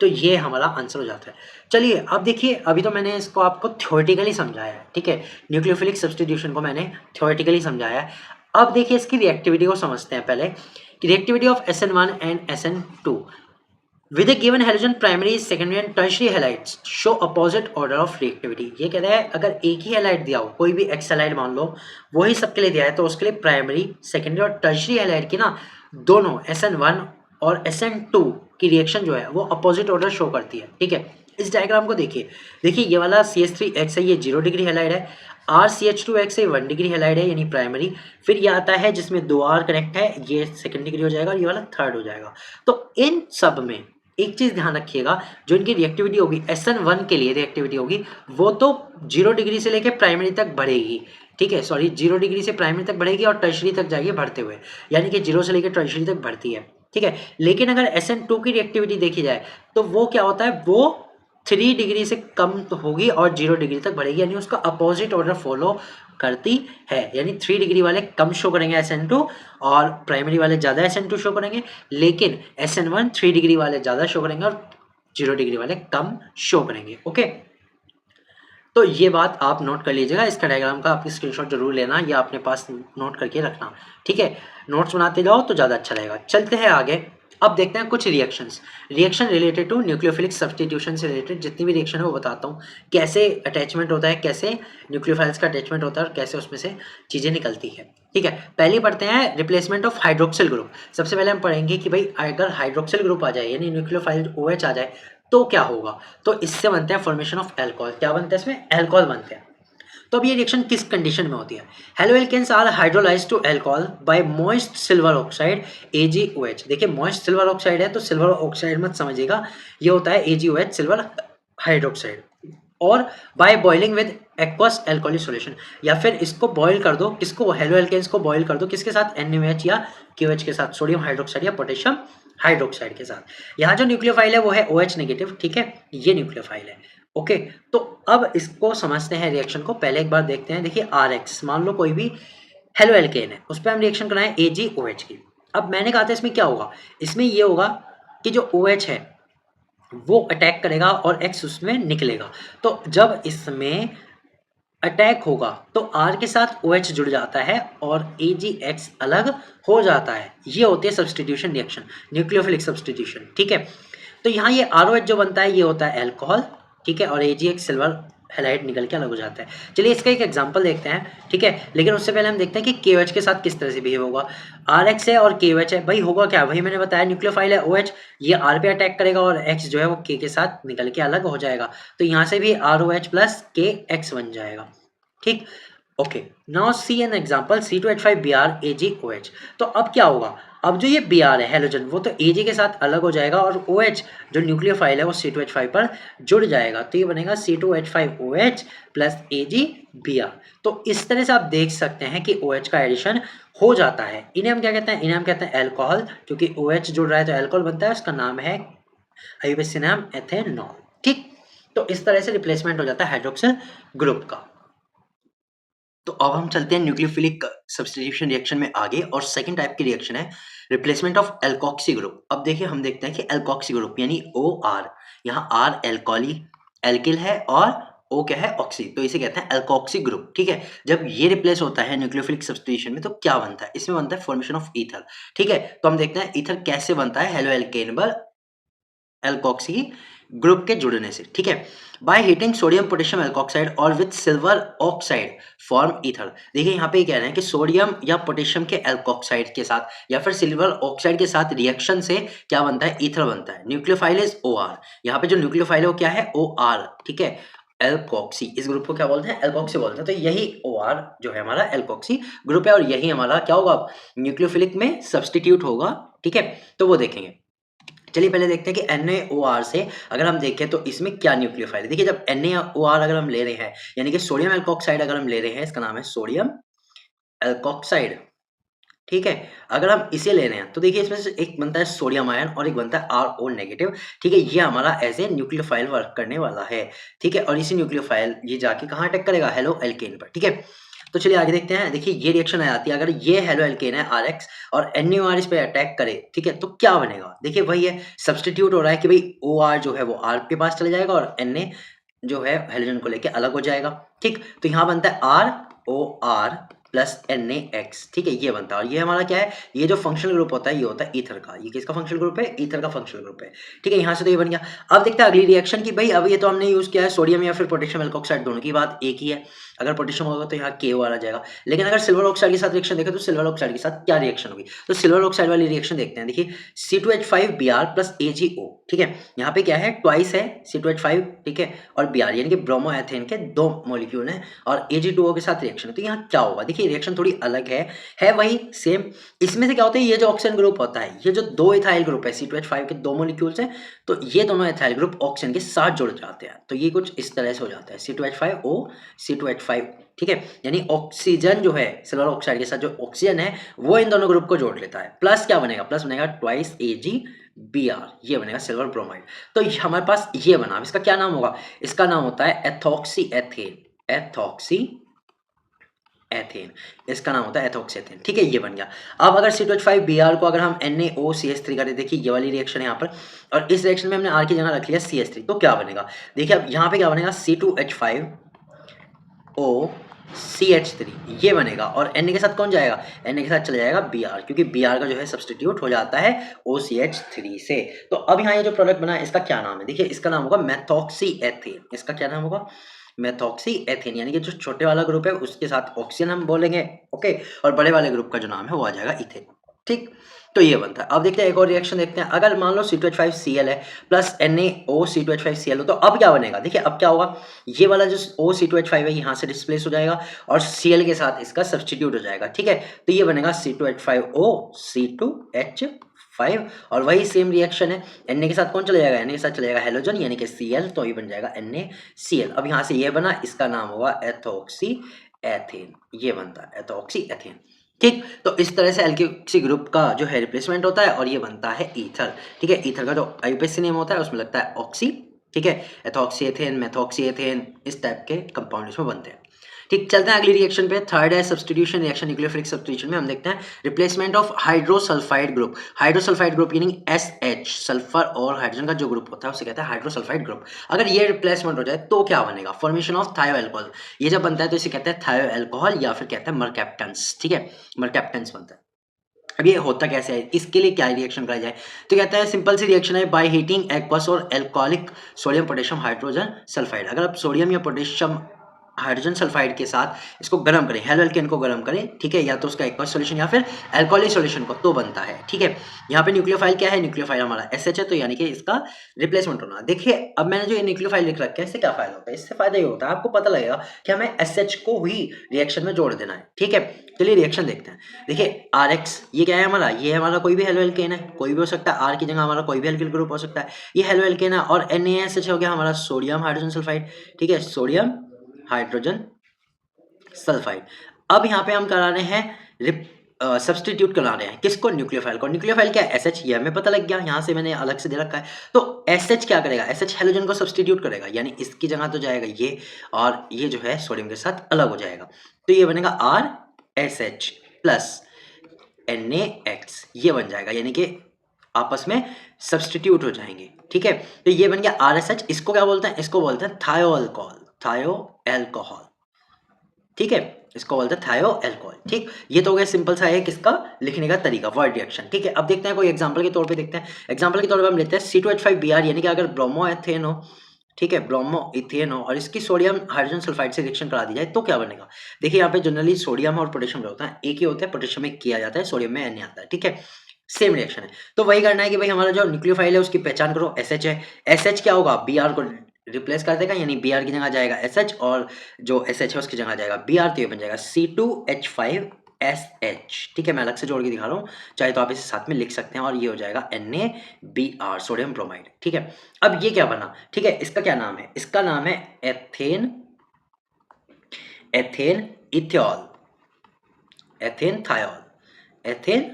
तो ये हमारा आंसर हो जाता है। चलिए अब देखिए, अभी तो मैंने इसको आपको थ्योरेटिकली समझाया है। ठीक है, न्यूक्लियोफिलिक सब्स्टिट्यूशन को मैंने थ्योरेटिकली समझाया है। अब देखिए इसकी रिएक्टिविटी को समझते हैं पहले, कि reactivity of SN1 and SN2 with A given halogen primary secondary and tertiary halides show opposite order of reactivity. ये कह रहा है अगर एक ही हैलाइड दिया हो, कोई भी एक्स हैलाइड मान लो, वही सबके लिए दिया है, तो उसके लिए प्राइमरी सेकेंडरी और टर्शियरी हैलाइड की ना दोनों SN1 और SN2 की रिएक्शन जो है वो अपोजिट ऑर्डर शो करती है। ठीक है, इस डायग्राम को देखिए, देखिए ये वाला CH3X है, ये 0 डिग्री हैलाइड है, RCH2X है 1 डिग्री हैलाइड है यानी प्राइमरी, फिर ये आता है जिसमें 2 R कनेक्ट है, ये सेकंड डिग्री हो जाएगा और ये वाला थर्ड हो जाएगा। तो इन सब में एक चीज ध्यान रखिएगा, जो इनकी रिएक्टिविटी होगी SN1 के लिए रिएक्टिविटी होगी वो तो 0 डिग्री से लेके प्राइमरी तक बढ़ेगी। ठीक है, सॉरी 0 डिग्री से प्राइमरी तक बढ़ेगी और टर्शियरी तक जाएगी बढ़ते हुए, यानी कि 0 से लेकर टर्शियरी तक बढ़ती है। ठीक है, लेकिन अगर SN2 की रिएक्टिविटी देखी जाए तो वो क्या होता है, वो 3 डिग्री से कम तो होगी और 0 डिग्री तक बढ़ेगी, यानी उसका अपोजिट ऑर्डर फॉलो करती है। यानी 3 डिग्री वाले कम शो करेंगे SN2 और प्राइमरी वाले ज़्यादा SN2 शो करेंगे, लेकिन SN1 3 डिग्री वाले ज़्यादा शो करेंगे और 0 डिग्री वाले कम शो करेंगे। ओके, तो ये बात आप नोट कर लीजिएगा, इसका डायग्राम का आप स्क्रीनशॉट जरूर लेना या अपने पास नोट करके रखना। ठीक है, नोट्स बनाते जाओ तो ज़्यादा अच्छा रहेगा। चलते हैं आगे, अब देखते हैं कुछ reactions, reaction related to nucleophilic substitution से रिलेटेड जितनी भी रिएक्शन है वो बताता हूँ, कैसे अटैचमेंट होता है, कैसे न्यूक्लियोफाइल्स का अटैचमेंट होता है और कैसे उसमें से चीज़ें निकलती है। ठीक है, पहले पढ़ते हैं रिप्लेसमेंट ऑफ हाइड्रोक्सिल ग्रुप। सबसे पहले हम पढ़ेंगे कि भाई अगर हाइड्रोक्सिल ग्रुप आ जाए यानी न्यूक्लियोफाइल OH आ जाए तो क्या होगा, तो इससे बनते हैं फॉर्मेशन ऑफ एल्कोहल। क्या बनता है इसमें, एल्कोहल बनते हैं। तो अब ये रिएक्शन किस कंडीशन में होती है, haloalkanes are hydrolysed to alcohol by moist silver oxide AgOH। देखिए मॉइस्ट सिल्वर ऑक्साइड है तो सिल्वर ऑक्साइड मत समझिएगा, ये होता है AgOH सिल्वर हाइड्रोक्साइड, और by boiling with aqueous alcoholic solution, या फिर इसको बॉईल कर दो, किसको, हेलो एल्केन्स को बॉईल कर दो, किसके साथ, NaOH या KOH के साथ, सोडियम हाइड्रोक्साइड या पोटेशियम हाइड्रोक्साइड के साथ। यहाँ जो न्यूक्लियोफाइल है वो है OH नेगेटिव। ठीक है, ये न्यूक्लियोफाइल है। ओके, तो अब इसको समझते हैं रिएक्शन को, पहले एक बार देखते हैं। देखिए RX मान लो कोई भी हेलो एल्केन है, उस पर हम रिएक्शन कराएं AgOH की। अब मैंने कहा था इसमें क्या होगा, इसमें ये होगा कि जो OH है वो अटैक करेगा और X उसमें निकलेगा। तो जब इसमें अटैक होगा तो R के साथ OH जुड़ जाता है और AgX अलग हो जाता है। ये होती है सब्स्टिट्यूशन रिएक्शन, न्यूक्लियोफिलिक सब्स्टिट्यूशन। ठीक है, तो यहाँ ये ROH जो बनता है ये होता है अल्कोहल। ठीक है, और AgX सिल्वर हैलाइड निकल के अलग हो जाता है। चलिए इसका एक एग्जांपल देखते हैं। ठीक है, लेकिन उससे पहले हम देखते हैं कि KOH के साथ किस तरह से बिहेव होगा। RX है और KOH है, भाई होगा क्या, वही मैंने बताया न्यूक्लियोफाइल है OH, ये R पे अटैक करेगा और X जो है वो K के साथ निकल के अलग हो जाएगा। तो यहाँ से भी ROH प्लस KX बन जाएगा। ठीक, okay, now see an example C2H5Br AgOH। तो अब क्या होगा, अब जो ये Br है हेलोजन वो तो Ag के साथ अलग हो जाएगा और OH जो न्यूक्लियोफाइल है वो C2H5 पर जुड़ जाएगा, तो ये बनेगा C2H5OH प्लस AgBr। तो इस तरह से आप देख सकते हैं कि OH का एडिशन हो जाता है। इन्हें हम क्या कहते हैं, इन्हें हम कहते हैं अल्कोहल, क्योंकि OH जुड़ रहा है तो अल्कोहल बनता है, उसका नाम है IUPAC नाम एथेनॉल। ठीक, तो इस तरह से रिप्लेसमेंट हो जाता है हाइड्रोक्सिल ग्रुप का। तो अब हम चलते हैं न्यूक्लियोफिलिक सब्स्टिट्यूशन रिएक्शन में आगे, और सेकंड टाइप की रिएक्शन है रिप्लेसमेंट ऑफ एल्कोक्सी ग्रुप। अब देखिए हम देखते हैं कि एल्कोक्सी ग्रुप यानी OR, यहाँ R एल्कोली एल्किल है और O क्या है ऑक्सी, तो इसे कहते हैं एल्कोक्सी ग्रुप। ठीक है, जब ये रिप्लेस होता है न्यूक्लियोफिलिक सब्स्टिट्यूशन में तो क्या बनता है, इसमें बनता है फॉर्मेशन ऑफ ईथर। ठीक है, तो हम देखते हैं ईथर कैसे बनता है हेलो एल्केन पर एल्कोक्सी ग्रुप के जुड़ने से। ठीक है, by heating sodium potassium alkoxide और with silver oxide form ether. देखिए यहाँ पे ये कह रहे हैं कि सोडियम या पोटेशियम के एल्कोक्साइड के साथ या फिर सिल्वर ऑक्साइड के साथ रिएक्शन से क्या बनता है, ईथर बनता है। न्यूक्लियोफाइल इज OR, यहाँ पे जो न्यूक्लियोफाइल है वो क्या है, OR। ठीक है, एल्कोक्सी, इस ग्रुप को क्या बोलते हैं, एल्कोक्सी बोलते हैं। तो यही OR जो है हमारा एल्कोक्सी ग्रुप है और यही हमारा क्या होगा, न्यूक्लियोफिलिक में सब्स्टिट्यूट होगा। ठीक है, तो वो देखेंगे। चलिए पहले देखते हैं कि NaOR से अगर हम देखें तो इसमें क्या न्यूक्लियोफाइल है। देखिए जब NaOR अगर हम ले रहे हैं यानी कि सोडियम एल्कोक्साइड अगर हम ले रहे हैं, इसका नाम है सोडियम एल्कोक्साइड। ठीक है, अगर हम इसे ले रहे हैं तो देखिए इसमें से एक बनता है सोडियम आयन और एक बनता है RO नेगेटिव। ठीक है, ये हमारा एज ए न्यूक्लियोफाइल वर्क करने वाला है। ठीक है, और इसी न्यूक्लियोफाइल ये जाके कहाँ अटैक करेगा, हेलो एल्केन पर। ठीक है, तो चलिए आगे देखते हैं। देखिए ये रिएक्शन आ जाती है, अगर ये हेलो एल्केन है RX और NaOR इस पे अटैक करे, ठीक है, तो क्या बनेगा। देखिए वही है, सब्स्टिट्यूट हो रहा है कि भाई OR जो है वो R के पास चले जाएगा और Na जो है हेलोजन को लेके अलग हो जाएगा। ठीक, तो यहाँ बनता है ROR प्लस NaX। ठीक है, ये बनता है और ये हमारा क्या है, ये जो फंक्शनल ग्रुप होता है ये होता है ईथर का। ये किसका फंक्शनल ग्रुप है, ईथर का फंक्शनल ग्रुप है। ठीक है, यहाँ से तो ये बन गया। अब देखते हैं अगली रिएक्शन की। भाई अब ये तो हमने यूज किया है सोडियम या फिर पोटेशियम एल्कोक्साइड, दोनों की बात एक ही है। अगर पोटेशियम होगा तो यहाँ KOR आ जाएगा, लेकिन अगर सिल्वर ऑक्साइड के साथ रिएक्शन देखें तो सिल्वर ऑक्साइड के साथ क्या रिएक्शन होगी, तो सिल्वर ऑक्साइड वाली रिएक्शन देखते हैं। देखिए C2H5Br प्लस AgO। ठीक है, यहाँ पे क्या है, ट्वाइस है C2H5, ठीक है, और Br यानी कि ब्रोमो एथेन के दो मॉलिक्यूल हैं और Ag2O के साथ रिएक्शन है। तो यहाँ क्या होगा, देखिए रिएक्शन थोड़ी अलग है वही सेम। इसमें से क्या होता है, ये जो ऑक्सीजन ग्रुप होता है, ये जो दो इथाइल ग्रुप है C2H5 के दो मॉलिक्यूल्स हैं, तो ये दोनों इथाइल ग्रुप ऑक्सीजन के साथ जुड़ जाते हैं। तो ये कुछ इस तरह से हो जाता है C2H5O C2H5। ठीक है, यानी ऑक्सीजन जो है सिल्वर ऑक्साइड के साथ जो ऑक्सीजन है वो इन दोनों ग्रुप को जोड़ लेता है। प्लस क्या बनेगा, प्लस बनेगा ट्वाइस AgBr, ये बनेगा सिल्वर ब्रोमाइड। तो हमारे पास ये बना, इसका क्या नाम होगा, इसका नाम होता है एथॉक्सी एथेन। एथॉक्सी एथेन, इसका नाम होता है एथॉक्सी एथेन। ठीक है, ये बन गया। अब अगर C2H5Br को अगर हम NaOCH3 करें, देखिए ये वाली रिएक्शन है यहाँ पर, और इस रिएक्शन में हमने R की जगह रख लिया CH3, तो क्या बनेगा, देखिए अब यहाँ पे क्या बनेगा C2H5OCH3 ये बनेगा, और Na के साथ कौन जाएगा, Na के साथ चला जाएगा Br, क्योंकि Br का जो है सब्स्टिट्यूट हो जाता है OCH3 से। तो अब यहाँ ये जो प्रोडक्ट बना है इसका क्या नाम है, देखिए इसका नाम होगा मेथॉक्सी एथेन। इसका क्या नाम होगा, मेथॉक्सी एथेन, यानी कि जो छोटे वाला ग्रुप है उसके साथ ऑक्सीजन हम बोलेंगे, ओके, और बड़े वाले ग्रुप का जो नाम है वो आ जाएगा इथेन। ठीक, तो ये बनता है। अब देखते हैं एक और रिएक्शन देखते हैं। अगर मान लो C2H5Cl है प्लस NaOC2H5Cl हो, तो अब क्या बनेगा, देखिए अब क्या होगा, ये वाला जो OC2H5 है यहाँ से डिस्प्लेस हो जाएगा और Cl के साथ इसका सब्स्टिट्यूट हो जाएगा। ठीक है, तो ये बनेगा C2H5O C2H5, और वही सेम रिएक्शन है, Na के साथ कौन चले जाएगा, Na के साथ चले जाएगा हेलोजन यानी कि Cl, तो ये बन जाएगा NaCl। अब यहाँ से ये बना, इसका नाम होगा एथॉक्सी एथेन, ये बनता है एथॉक्सी एथेन। ठीक, तो इस तरह से एल्कोक्सी ग्रुप का जो है रिप्लेसमेंट होता है और ये बनता है ईथर। ठीक है, ईथर का जो आईयूपीएसी नेम होता है उसमें लगता है ऑक्सी। ठीक है, एथॉक्सी एथेन, मेथॉक्सी एथेन, इस टाइप के कंपाउंड इसमें बनते हैं। ठीक, चलते हैं अगली रिएक्शन पे। थर्ड है सब्स्टिट्यूशन रिएक्शन, न्यूक्लियोफिलिक सब्स्टिट्यूशन में हम देखते हैं replacement of hydrosulphide group. Hydrosulphide group यानी SH, सल्फर और हाइड्रोजन का जो ग्रुप होता है उसे कहते हैं हाइड्रोसल्फाइड ग्रुप। अगर ये रिप्लेसमेंट हो जाए तो क्या बनेगा, फॉर्मेशन ऑफ थायो अल्कोहल। ये जब बनता है तो इसे कहते हैं थायो अल्कोहल या फिर कहते हैं मरकैप्टेंस। ठीक है, मरकैप्टेंस बनता है। अब ये होता कैसे है, इसके लिए क्या रिएक्शन कराई जाए, तो कहता है सिंपल सी रिएक्शन है, बाय हीटिंग एक्वस और alcoholic sodium potassium hydrogen sulphide. अगर आप सोडियम या पोटेशियम हाइड्रोजन सल्फाइड के साथ इसको गर्म करें, हेलो एल्केन को गर्म करें, ठीक है, या तो उसका एक्वस सॉल्यूशन या फिर अल्कोहलिक सॉल्यूशन को, तो बनता है। ठीक है, यहाँ पे न्यूक्लियोफाइल क्या है, न्यूक्लियोफाइल हमारा SH है, तो यानी कि इसका रिप्लेसमेंट होना। देखिए अब मैंने जो ये न्यूक्लियोफाइल लिख रखा है इससे क्या फायदा होता है, इससे फायदा ये होता है आपको पता लगेगा कि हमें SH को ही रिएक्शन में जोड़ देना है। ठीक है, चलिए रिएक्शन देखते हैं। देखिए RX ये क्या है हमारा, ये हमारा कोई भी हेलो एल्केन है, कोई भी हो सकता है, R की जगह हमारा कोई भी एल्किल ग्रुप हो सकता है, ये हेलो एल्केन है, और NaSH हो गया हमारा सोडियम हाइड्रोजन सल्फाइड। ठीक है, सोडियम हाइड्रोजन सल्फाइड। अब यहाँ पे हम करा रहे हैं सब्स्टिट्यूट करा रहे हैं किसको, न्यूक्लियोफाइल को। न्यूक्लियोफाइल क्या है, SH, ये हमें पता लग गया, यहाँ से मैंने अलग से दे रखा है। तो SH क्या करेगा, SH हेलोजन को सब्स्टिट्यूट करेगा, यानी इसकी जगह तो जाएगा ये, और ये जो है सोडियम के साथ अलग हो जाएगा, तो ये बनेगा RSH प्लस NaX, ये बन जाएगा, यानी कि आपस में सब्स्टिट्यूट हो जाएंगे। ठीक है, तो ये बन गया RSH। इसको क्या बोलते हैं, इसको बोलते हैं थायो अल्कोहल। थायो एल्कोहल, ठीक है, इसको बोलते हैं थायो एल्कोहल। ठीक, ये तो हो गया सिंपल सा है किसका लिखने का तरीका, वर्ड रिएक्शन। ठीक है, अब देखते हैं कोई एग्जांपल के तौर पे देखते हैं। एग्जांपल के तौर पे हम लेते हैं C2H5Br, यानी कि अगर ब्रोमो एथेन हो, ठीक है, ब्रोमो इथेन हो और इसकी सोडियम हाइड्रोजन सल्फाइड से रिएक्शन करा दी जाए तो क्या बनेगा। देखिए यहाँ पे जनरली सोडियम और पोटेशियम होता है, एक ही होता है, पोटेशियम में किया जाता है, सोडियम में नहीं आता है। ठीक है, सेम रिएक्शन है, तो वही करना है कि भाई हमारा जो न्यूक्लियोफाइल है उसकी पहचान करो, SH है, SH क्या होगा, Br को रिप्लेस कर देगा, यानी Br की जगह जाएगा SH और जो SH है उसकी जगह जाएगा Br, तो ये बन जाएगा C2H5SH। ठीक है, मैं अलग से जोड़ के दिखा रहा हूँ, चाहे तो आप इसे साथ में लिख सकते हैं, और ये हो जाएगा NaBr, सोडियम ब्रोमाइड। ठीक है, अब ये क्या बना, ठीक है, इसका क्या नाम है, इसका नाम है ethane, ethanethiol, ethanethiol, ethane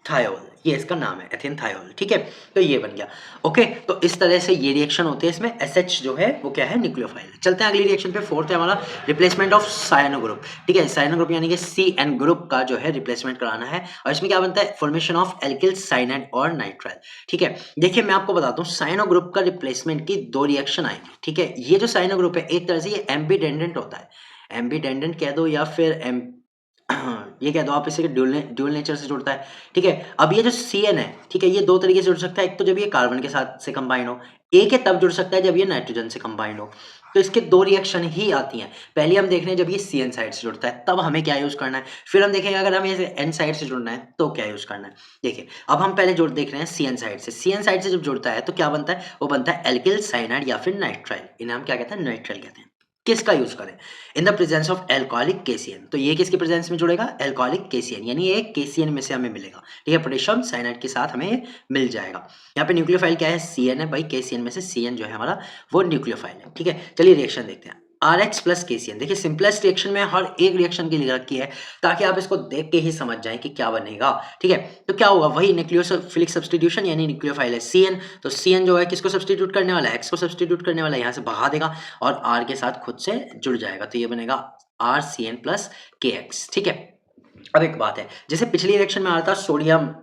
thiol, ये इसका नाम है, एथेन थायोल। ठीक है, तो ये बन गया। ओके, तो इस तरह से ये रिएक्शन होते हैं, इसमें SH जो है वो क्या है, न्यूक्लियोफाइल है। चलते हैं अगली रिएक्शन पे, फोर्थ है हमारा रिप्लेसमेंट ऑफ साइनो ग्रुप। ठीक है, साइनो ग्रुप यानी कि CN ग्रुप का जो है रिप्लेसमेंट कराना है, और इसमें क्या बनता है, फॉर्मेशन ऑफ एल्किल साइनाइड और नाइट्राइल। ठीक है, देखिए मैं आपको बताता हूँ, साइनो ग्रुप का रिप्लेसमेंट की दो रिएक्शन आएंगी। ठीक है, ये जो साइनो ग्रुप है एक तरह से ये एम्बीडेंडेंट होता है, एम्बीडेंडेंट कह दो या फिर ये कह दो आप, इसे ड्यूल नेचर से जुड़ता है। ठीक है, अब ये जो CN है, ठीक है, ये दो तरीके से जुड़ सकता है, एक तो जब ये कार्बन के साथ से कंबाइन हो, एक है तब जुड़ सकता है जब ये नाइट्रोजन से कंबाइन हो। तो इसके दो रिएक्शन ही आती हैं, पहले हम देख रहे हैं जब ये CN साइड से जुड़ता है तब हमें क्या यूज करना है, फिर हम देखेंगे अगर हमें इसे N साइड से जुड़ना है तो क्या यूज करना है। देखिए अब हम पहले जोड़ देख रहे हैं CN साइड से, CN साइड से जब जुड़ता है तो क्या बनता है, वो बनता है एल्किल साइनाइड या फिर नाइट्राइल, इन्हें हम क्या कहते हैं, नाइट्राइल कहते हैं। किसका यूज करें, in the presence of alcoholic KCN, तो ये किसके प्रेजेंस में जुड़ेगा, एल्कोहलिक KCN, यानी ये KCN में से हमें मिलेगा। ठीक है, पोटेशियम साइनाइड के साथ हमें मिल जाएगा। यहाँ पे न्यूक्लियोफाइल क्या है, CN है भाई, KCN में से CN जो है हमारा वो न्यूक्लियोफाइल है। ठीक है, चलिए रिएक्शन देखते हैं, RH प्लस KCN। देखिए सिंपलेस्ट रिएक्शन में हर एक रिएक्शन की लिख रखी है, ताकि आप इसको देख के ही समझ जाएं कि क्या बनेगा। ठीक है, तो क्या होगा, वही न्यूक्लियोफिलिक सब्स्टिट्यूशन, यानी न्यूक्लियोफाइल है CN, तो CN जो है किसको सब्स्टिट्यूट करने वाला है, X को सब्स्टिट्यूट करने वाला है, यहाँ से भगा देगा और R के साथ खुद से जुड़ जाएगा, तो ये बनेगा RCN प्लस KX। ठीक है, अब एक बात है, जैसे पिछली रिएक्शन में आ रहा था सोडियम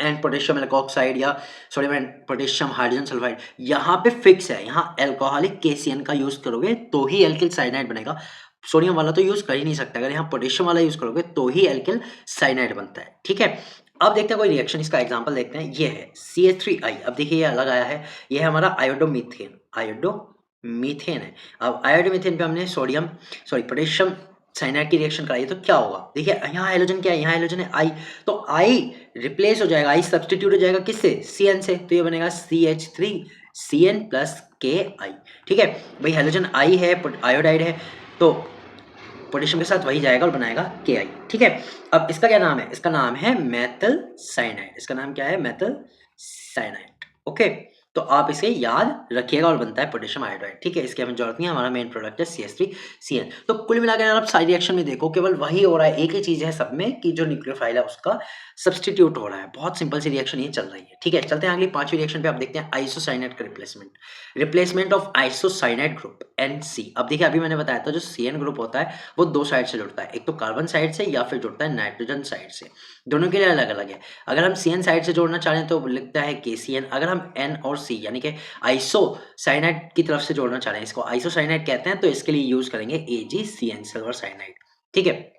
एंड पोटेशियम एल्कोक्साइड या sodium and potassium hydrogen sulphide, यहाँ पे फिक्स है, यहाँ एल्कोहलिक KCN का यूज करोगे तो ही एल्किल साइनाइड बनेगा, सोडियम वाला तो यूज कर ही नहीं सकता, अगर यहाँ पोटेशियम वाला यूज करोगे तो ही एल्किल साइनाइड बनता है। ठीक है, अब देखते हैं कोई रिएक्शन, इसका एग्जांपल देखते हैं, ये है CH3I। अब देखिए ये अलग आया है, ये है हमारा आयोडोमीथेन, आयोडोमीथेन है। अब आयोडोमीथेन पे हमने पोटेशियम साइनाइड की रिएक्शन कराई, तो क्या होगा, देखिए यहाँ हाइड्रोजन क्या है, यहाँ हाइड्रोजन है I, तो I रिप्लेस हो जाएगा, I सब्स्टिट्यूट हो जाएगा किससे, CN से, तो ये बनेगा CH3CN प्लस KI। ठीक है, भाई हाइड्रोजन I है, आयोडाइड है, तो पोटेशियम के साथ वही जाएगा और बनाएगा KI। ठीक है, अब इसका क्या नाम है, इसका नाम है मेथल साइनाइड, इसका नाम क्या है, मेथल साइनाइड। ओके, तो आप इसे याद रखिएगा और बनता है पोटेशियम आयोडाइड। ठीक है, इसकी हमें जरूरत नहीं है, हमारा मेन प्रोडक्ट है CH3CN। तो कुल मिलाकर आप सारी रिएक्शन में देखो केवल वही हो रहा है, एक ही चीज है सब में कि जो न्यूक्लियोफाइल है उसका सब्स्टिट्यूट हो रहा है। बहुत सिंपल सी रिएक्शन ये चल रही है। ठीक है, चलते हैं अगली पांचवी रिएक्शन पे, आप देखते हैं आइसोसाइनाइड का replacement, replacement of isocyanide group NC। अब देखिए अभी मैंने बताया था जो CN ग्रुप होता है वो दो साइड से जुड़ता है, एक तो कार्बन साइड से या फिर जुड़ता है नाइट्रोजन साइड से, दोनों के लिए अलग अलग है। अगर हम CN साइड से जोड़ना चाहें तो लिखता है KCN, अगर हम N और C यानी कि आइसोसाइनाइड की तरफ से जोड़ना चाह रहे हैं, इसको आइसोसाइनाइड कहते हैं, तो इसके लिए यूज करेंगे AgCN, सिल्वर साइनाइड। ठीक है,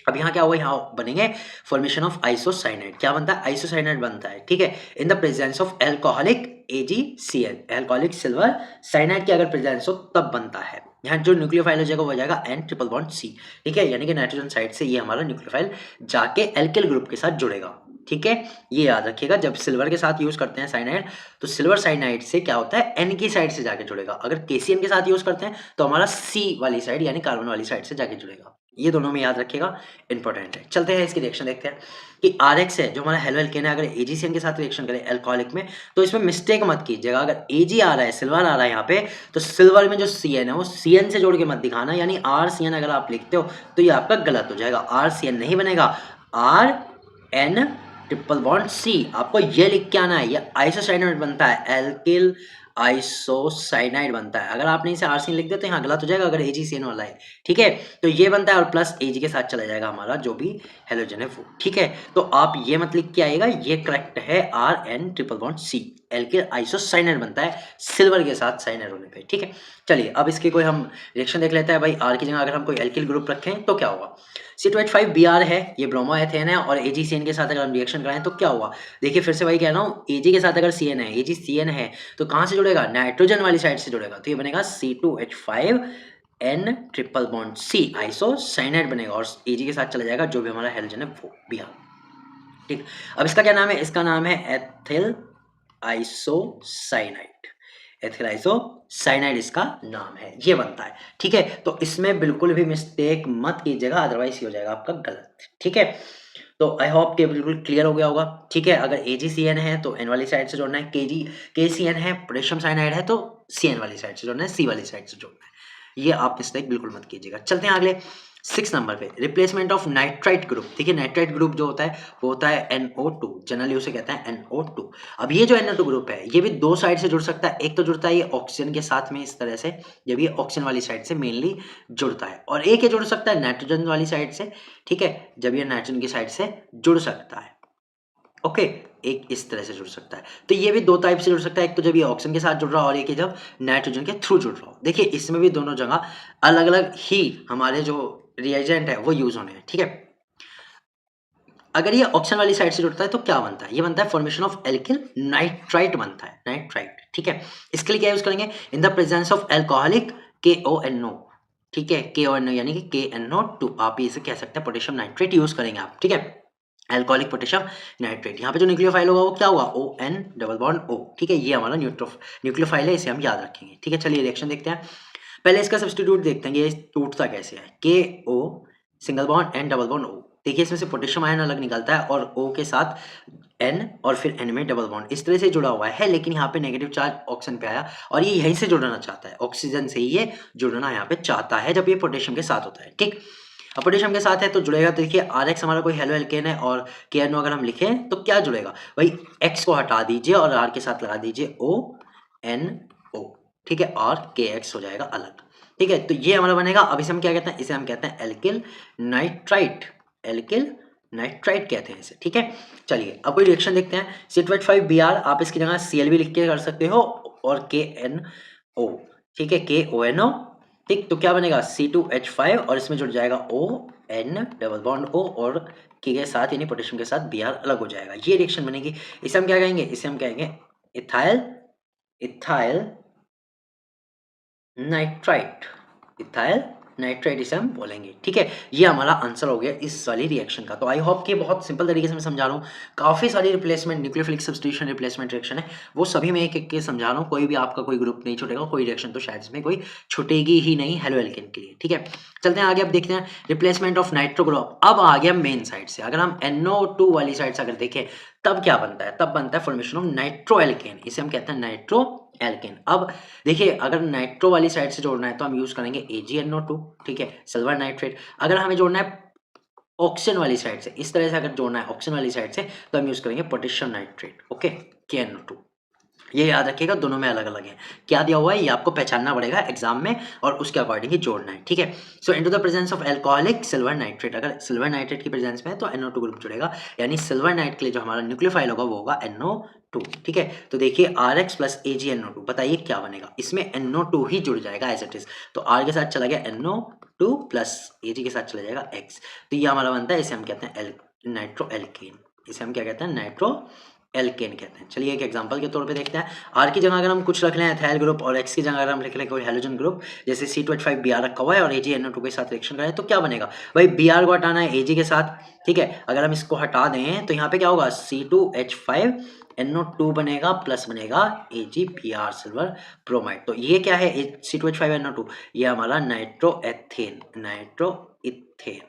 अब यहाँ क्या होगा, यहाँ बनेंगे फॉर्मेशन ऑफ आइसोसाइनाइड, क्या बनता है, आइसोसाइनाइड बनता है। ठीक है, in the presence of alcoholic AgCN, alcoholic silver cyanide की अगर प्रेजेंस हो तब बनता है। यहाँ जो न्यूक्लियोफाइल हो जाएगा वो जाएगा N ट्रिपल बॉन्ड C। ठीक है, यानी कि नाइट्रोजन साइड से ये हमारा न्यूक्लियोफाइल जाके एल्किल ग्रुप के साथ जुड़ेगा। ठीक है, ये याद रखिएगा, जब सिल्वर के साथ यूज करते हैं साइनाइड तो सिल्वर साइनाइड से क्या होता है, N की साइड से जाके जुड़ेगा, अगर KCN के साथ यूज करते हैं तो हमारा C वाली साइड यानी कार्बन वाली साइड से जाके जुड़ेगा। ये दोनों में याद रखिएगा, इंपॉर्टेंट है। चलते हैं इसकी रिएक्शन देखते हैं कि RX है जो हमारा हेलो एल्केन है, अगर AgCN के साथ रिएक्शन करे अल्कोहलिक में तो इसमें मिस्टेक मत कीजिएगा, अगर Ag आ रहा है, सिल्वर आ रहा है यहाँ पे, तो सिल्वर में जो CN है वो CN से जोड़ के मत दिखाना, यानी RCN अगर आप लिखते हो तो ये आपका गलत हो जाएगा, RCN नहीं बनेगा, RN ट्रिपल बॉन्ड C, आपको ये लिख के आना है, ये आइसोसाइनाइड बनता है, एल्किल आइसोसाइनाइड बनता है। अगर आपने इसे आरसीएन लिख दिया तो यहाँ गलत हो जाएगा अगर AgCN वाला है। ठीक है, तो ये बनता है और प्लस Ag के साथ चला जाएगा हमारा जो भी हेलोजन है वो। ठीक है, तो आप ये मत लिख के आएगा, ये करेक्ट है RN triple bond C, alkyl isocyanide बनता है सिल्वर के साथ साइनाइड होने पे। ठीक है, चलिए अब इसकी कोई हम रिएक्शन देख लेते हैं। भाई आर की जगह अगर हम कोई एल्किल ग्रुप रखें तो क्या होगा। C2H5Br है, ये ब्रोमोएथेन है, और AgCN के साथ अगर हम रिएक्शन कराएं तो क्या होगा। देखिए फिर से वही कह रहा हूँ, Ag के साथ अगर CN है, AgCN है, तो कहाँ से जुड़ेगा, नाइट्रोजन वाली साइड से जुड़ेगा, तो ये बनेगा C2H5N triple bond C isocyanide बनेगा, और Ag के साथ चला जाएगा जो भी हमारा हेलोजन है वो Br। ठीक, अब इसका क्या नाम है, इसका नाम है एथिल आइसोसाइनाइड। एथिल आइसोसाइनाइड इसका नाम है, ये बनता है। ठीक है, तो इसमें बिल्कुल भी मिस्टेक मत कीजिएगा, अदरवाइज ये हो जाएगा आपका गलत। ठीक है, तो आई होप कि बिल्कुल क्लियर हो गया होगा। ठीक है, अगर AgCN है तो N वाली साइड से जोड़ना है, KCN है, पोटेशियम साइनाइड है तो CN वाली साइड से जोड़ना है, C वाली साइड से जोड़ना है। ये आप मिस्टेक बिल्कुल मत कीजिएगा। चलते हैं अगले 6 नंबर पे, रिप्लेसमेंट ऑफ नाइट्राइट ग्रुप। देखिए नाइट्राइट ग्रुप जो होता है वो होता है NO2, जनरली उसे कहते हैं NO2। अब ये जो NO2 ग्रुप है ये भी दो साइड से जुड़ सकता है, एक तो जुड़ता है ये ऑक्सीजन के साथ में इस तरह से, जब ये ऑक्सीजन वाली साइड से मेनली जुड़ता है, और एक ये जुड़ सकता है नाइट्रोजन वाली साइड से। ठीक है, जब ये नाइट्रोजन की साइड से जुड़ सकता है, ओके, एक इस तरह से जुड़ सकता है। तो ये भी दो टाइप से जुड़ सकता है, एक तो जब ये ऑक्सीजन के साथ जुड़ रहा हो और एक जब नाइट्रोजन के थ्रू जुड़ रहा हो। देखिए इसमें भी दोनों जगह अलग अलग ही हमारे जो रिएजेंट है वो यूज होने हैं। ठीक है, अगर ये ऑक्सीजन वाली साइड से जुड़ता है तो क्या बनता है, ये बनता है फॉर्मेशन ऑफ एल्किल नाइट्राइट बनता है, नाइट्राइट। ठीक है, इसके लिए क्या यूज करेंगे, in the presence of alcoholic KONO। ठीक है, KONO यानी कि KNO2, आप इसे कह सकते हैं पोटेशियम नाइट्रेट यूज करेंगे आप। ठीक है, एल्कोहलिक पोटेशियम नाइट्रेट, यहाँ पे जो न्यूक्लियोफाइल होगा वो क्या होगा, ON डबल बॉन्ड O। ठीक है, ये हमारा न्यूक्लियोफाइल है, इसे हम याद रखेंगे। ठीक है, चलिए रिएक्शन देखते हैं। पहले इसका सब्स्टिट्यूट देखते हैं, ये टूटता कैसे है। KO single bond N double bond O। देखिए इसमें से पोटेशियम आयन अलग निकलता है और O के साथ N और फिर N में डबल बॉन्ड इस तरह से जुड़ा हुआ है, लेकिन यहाँ पे नेगेटिव चार्ज ऑक्सीजन पे आया और ये यहीं से जुड़ना चाहता है, ऑक्सीजन से ही ये जुड़ना यहाँ पे चाहता है जब ये पोटेशियम के साथ होता है। ठीक, अब पोटेशियम के साथ है तो जुड़ेगा, तो देखिए RX हमारा कोई हेलो एल्केन है और KNO अगर हम लिखें तो क्या जुड़ेगा भाई, X को हटा दीजिए और R के साथ लगा दीजिए ONO। ठीक है, और KX हो जाएगा अलग। ठीक है, तो ये हमारा बनेगा। अब इसे हम क्या कहते हैं, इसे हम कहते हैं एल्किल नाइट्राइट, एल्किल नाइट्राइट कहते हैं इसे। ठीक है, चलिए अब कोई रिएक्शन देखते हैं। C2H5Br, आप इसकी जगह Cl भी लिख के कर सकते हो, और KNO। ठीक है, KONO। ठीक, तो क्या बनेगा C2H5 और इसमें जुड़ जाएगा ON डबल बॉन्ड O, और के साथ यानी पोटेशियम के साथ Br अलग हो जाएगा, ये रिएक्शन बनेगी। इसे हम क्या कहेंगे, इसे हम कहेंगे इथाइल नाइट्राइट, इथाइल नाइट्राइट इसे हम बोलेंगे। ठीक है, ये हमारा आंसर हो गया इस वाली रिएक्शन का। तो आई होप कि बहुत सिंपल तरीके से मैं समझा रहा हूँ। काफ़ी सारी replacement, nucleophilic substitution replacement reaction है, वो सभी मैं एक एक के समझा रहा हूँ। कोई भी आपका कोई ग्रुप नहीं छूटेगा, कोई रिएक्शन तो शायद इसमें कोई छूटेगी ही नहीं हेलो एल्केन के लिए। ठीक है, चलते हैं आगे। अब देखते हैं रिप्लेसमेंट ऑफ नाइट्रो ग्रुप। अब आ गया मेन साइड से, अगर हम NO2 वाली साइड से अगर देखें तब क्या बनता है, तब बनता है फॉर्मेशन ऑफ नाइट्रो एल्केन, इसे हम कहते हैं नाइट्रो एल्केन। अब देखिए अगर नाइट्रो वाली साइड से जोड़ना है तो हम यूज करेंगे AgNO2। ठीक है, सिल्वर नाइट्रेट। अगर हमें जोड़ना है ऑक्सीजन वाली साइड से, इस तरह से अगर जोड़ना है ऑक्सीजन वाली साइड से, तो हम यूज करेंगे पोटेशियम नाइट्रेट। Okay, KNO2। ये याद रखिएगा, दोनों में अलग अलग है। क्या दिया हुआ है ये आपको पहचानना पड़ेगा एग्जाम में, और उसके अकॉर्डिंग ही जोड़ना है। ठीक है, सो into the presence of alcoholic silver nitrate, अगर सिल्वर नाइट्रेट की प्रेजेंस में है तो NO2 ग्रुप जुड़ेगा, यानी सिल्वर नाइट के लिए जो हमारा न्यूक्लियोफाइल होगा वो होगा NO2। ठीक है, तो देखिए RX प्लस AgNO2, बताइए क्या बनेगा, इसमें NO2 ही जुड़ जाएगा एज इट इज। तो R के साथ चला गया NO2 प्लस Ag के साथ चला जाएगा X, तो ये हमारा बनता है, इसे हम कहते हैं नाइट्रो एल्केन, इसे हम क्या कहते हैं, नाइट्रो एल्केन कहते हैं। चलिए एक एग्जांपल के तौर पे देखते हैं। R की जगह अगर हम कुछ रख लें एथाइल ग्रुप, और X की जगह अगर हम लिख लें कोई हेलोजन ग्रुप, जैसे C2H5Br रखा हुआ है और AgNO2 के साथ रिएक्शन करें तो क्या बनेगा भाई, Br को हटाना है Ag के साथ। ठीक है, अगर हम इसको हटा दें तो यहाँ पे क्या होगा, C2H5NO2 बनेगा, प्लस बनेगा AgBr सिल्वर ब्रोमाइड। तो ये क्या है, C2H5NO2, ये हमारा नाइट्रोएथेन, नाइट्रोइथेन,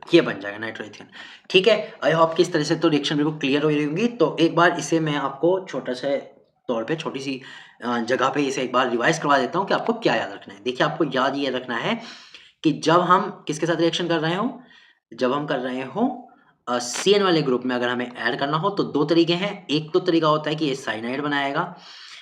ये बन जाएगा नाइट्रोइथेन। ठीक है, आई होप कि इस तरह से तो रिएक्शन बिल्कुल क्लियर हो रही होंगी। तो एक बार इसे मैं आपको छोटा सा तौर पे, छोटी सी जगह पे इसे एक बार रिवाइज करवा देता हूँ कि आपको क्या याद रखना है। देखिए आपको याद ये रखना है कि जब हम किसके साथ रिएक्शन कर रहे हो, जब हम कर रहे हो CN वाले ग्रुप में अगर हमें ऐड करना हो तो दो तरीके हैं। एक तो तरीका होता है कि ये साइनाइड बनाएगा,